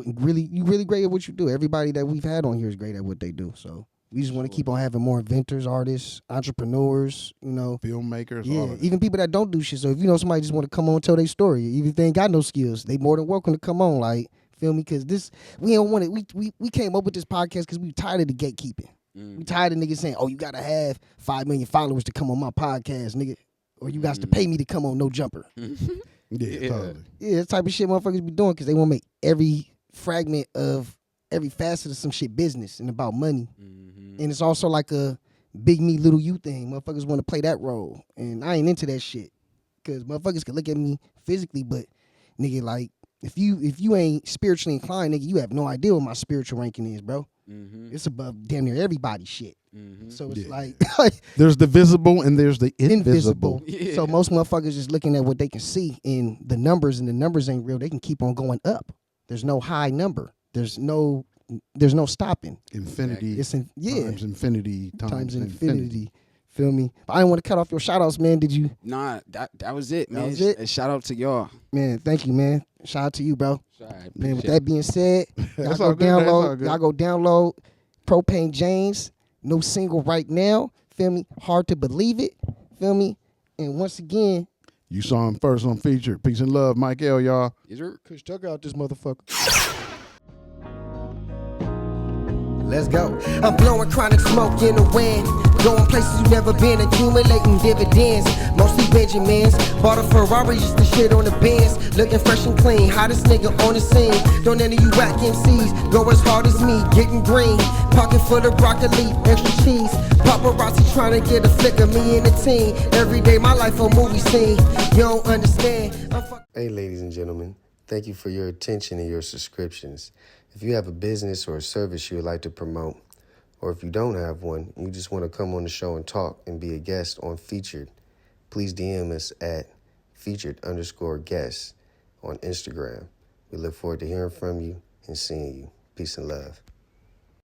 you really great at what you do. Everybody that we've had on here is great at what they do. So we just want to keep on having more inventors, artists, entrepreneurs, filmmakers, Yeah, all of even people that don't do shit. So if you know somebody just want to come on and tell their story, even if they ain't got no skills, they more than welcome to come on. Like, feel me? Because this, we don't want it. We came up with this podcast because we tired of the gatekeeping. We tired of niggas saying, oh, you got to have 5 million followers to come on my podcast, nigga. Or you got to pay me to come on No Jumper. Yeah, totally. Yeah, that type of shit motherfuckers be doing because they want to make every fragment of every facet of some shit business and about money. And it's also like a big me, little you thing. Motherfuckers want to play that role. And I ain't into that shit. Because motherfuckers can look at me physically, but nigga, like, if you ain't spiritually inclined, nigga, you have no idea what my spiritual ranking is, bro. It's above damn near everybody's shit. So it's like there's the visible and there's the invisible. Yeah. So most motherfuckers just looking at what they can see in the numbers, and the numbers ain't real. They can keep on going up. There's no high number. There's no stopping. Infinity. It's times infinity times infinity. Feel me? But I didn't want to cut off your shout outs, man. Did you? Nah, that was it, man. That was it? And shout out to y'all. Man, thank you, man. Shout out to you, bro. Sorry, Man, with that being said, That's all good, man. That's all good. y'all go download Propane James. No single right now. Feel me? Hard to believe it. Feel me? And once again, you saw him first on Featured. Peace and love, Mike L, y'all. Is there? Kush, check out this motherfucker. Let's go. I'm blowing chronic smoke in the wind. Going places you never been, accumulating dividends. Mostly Benjamins. Bought a Ferrari just to shit on the Benz. Looking fresh and clean, hottest nigga on the scene. Don't any of you whack MCs go as hard as me, getting green. Pocket full of broccoli, extra cheese. Paparazzi trying to get a flick of me and the team. Every day my life a movie scene. You don't understand. Hey ladies and gentlemen, thank you for your attention and your subscriptions. If you have a business or a service you would like to promote, or if you don't have one and you just want to come on the show and talk and be a guest on Featured, please DM us at featured_guests on Instagram. We look forward to hearing from you and seeing you. Peace and love.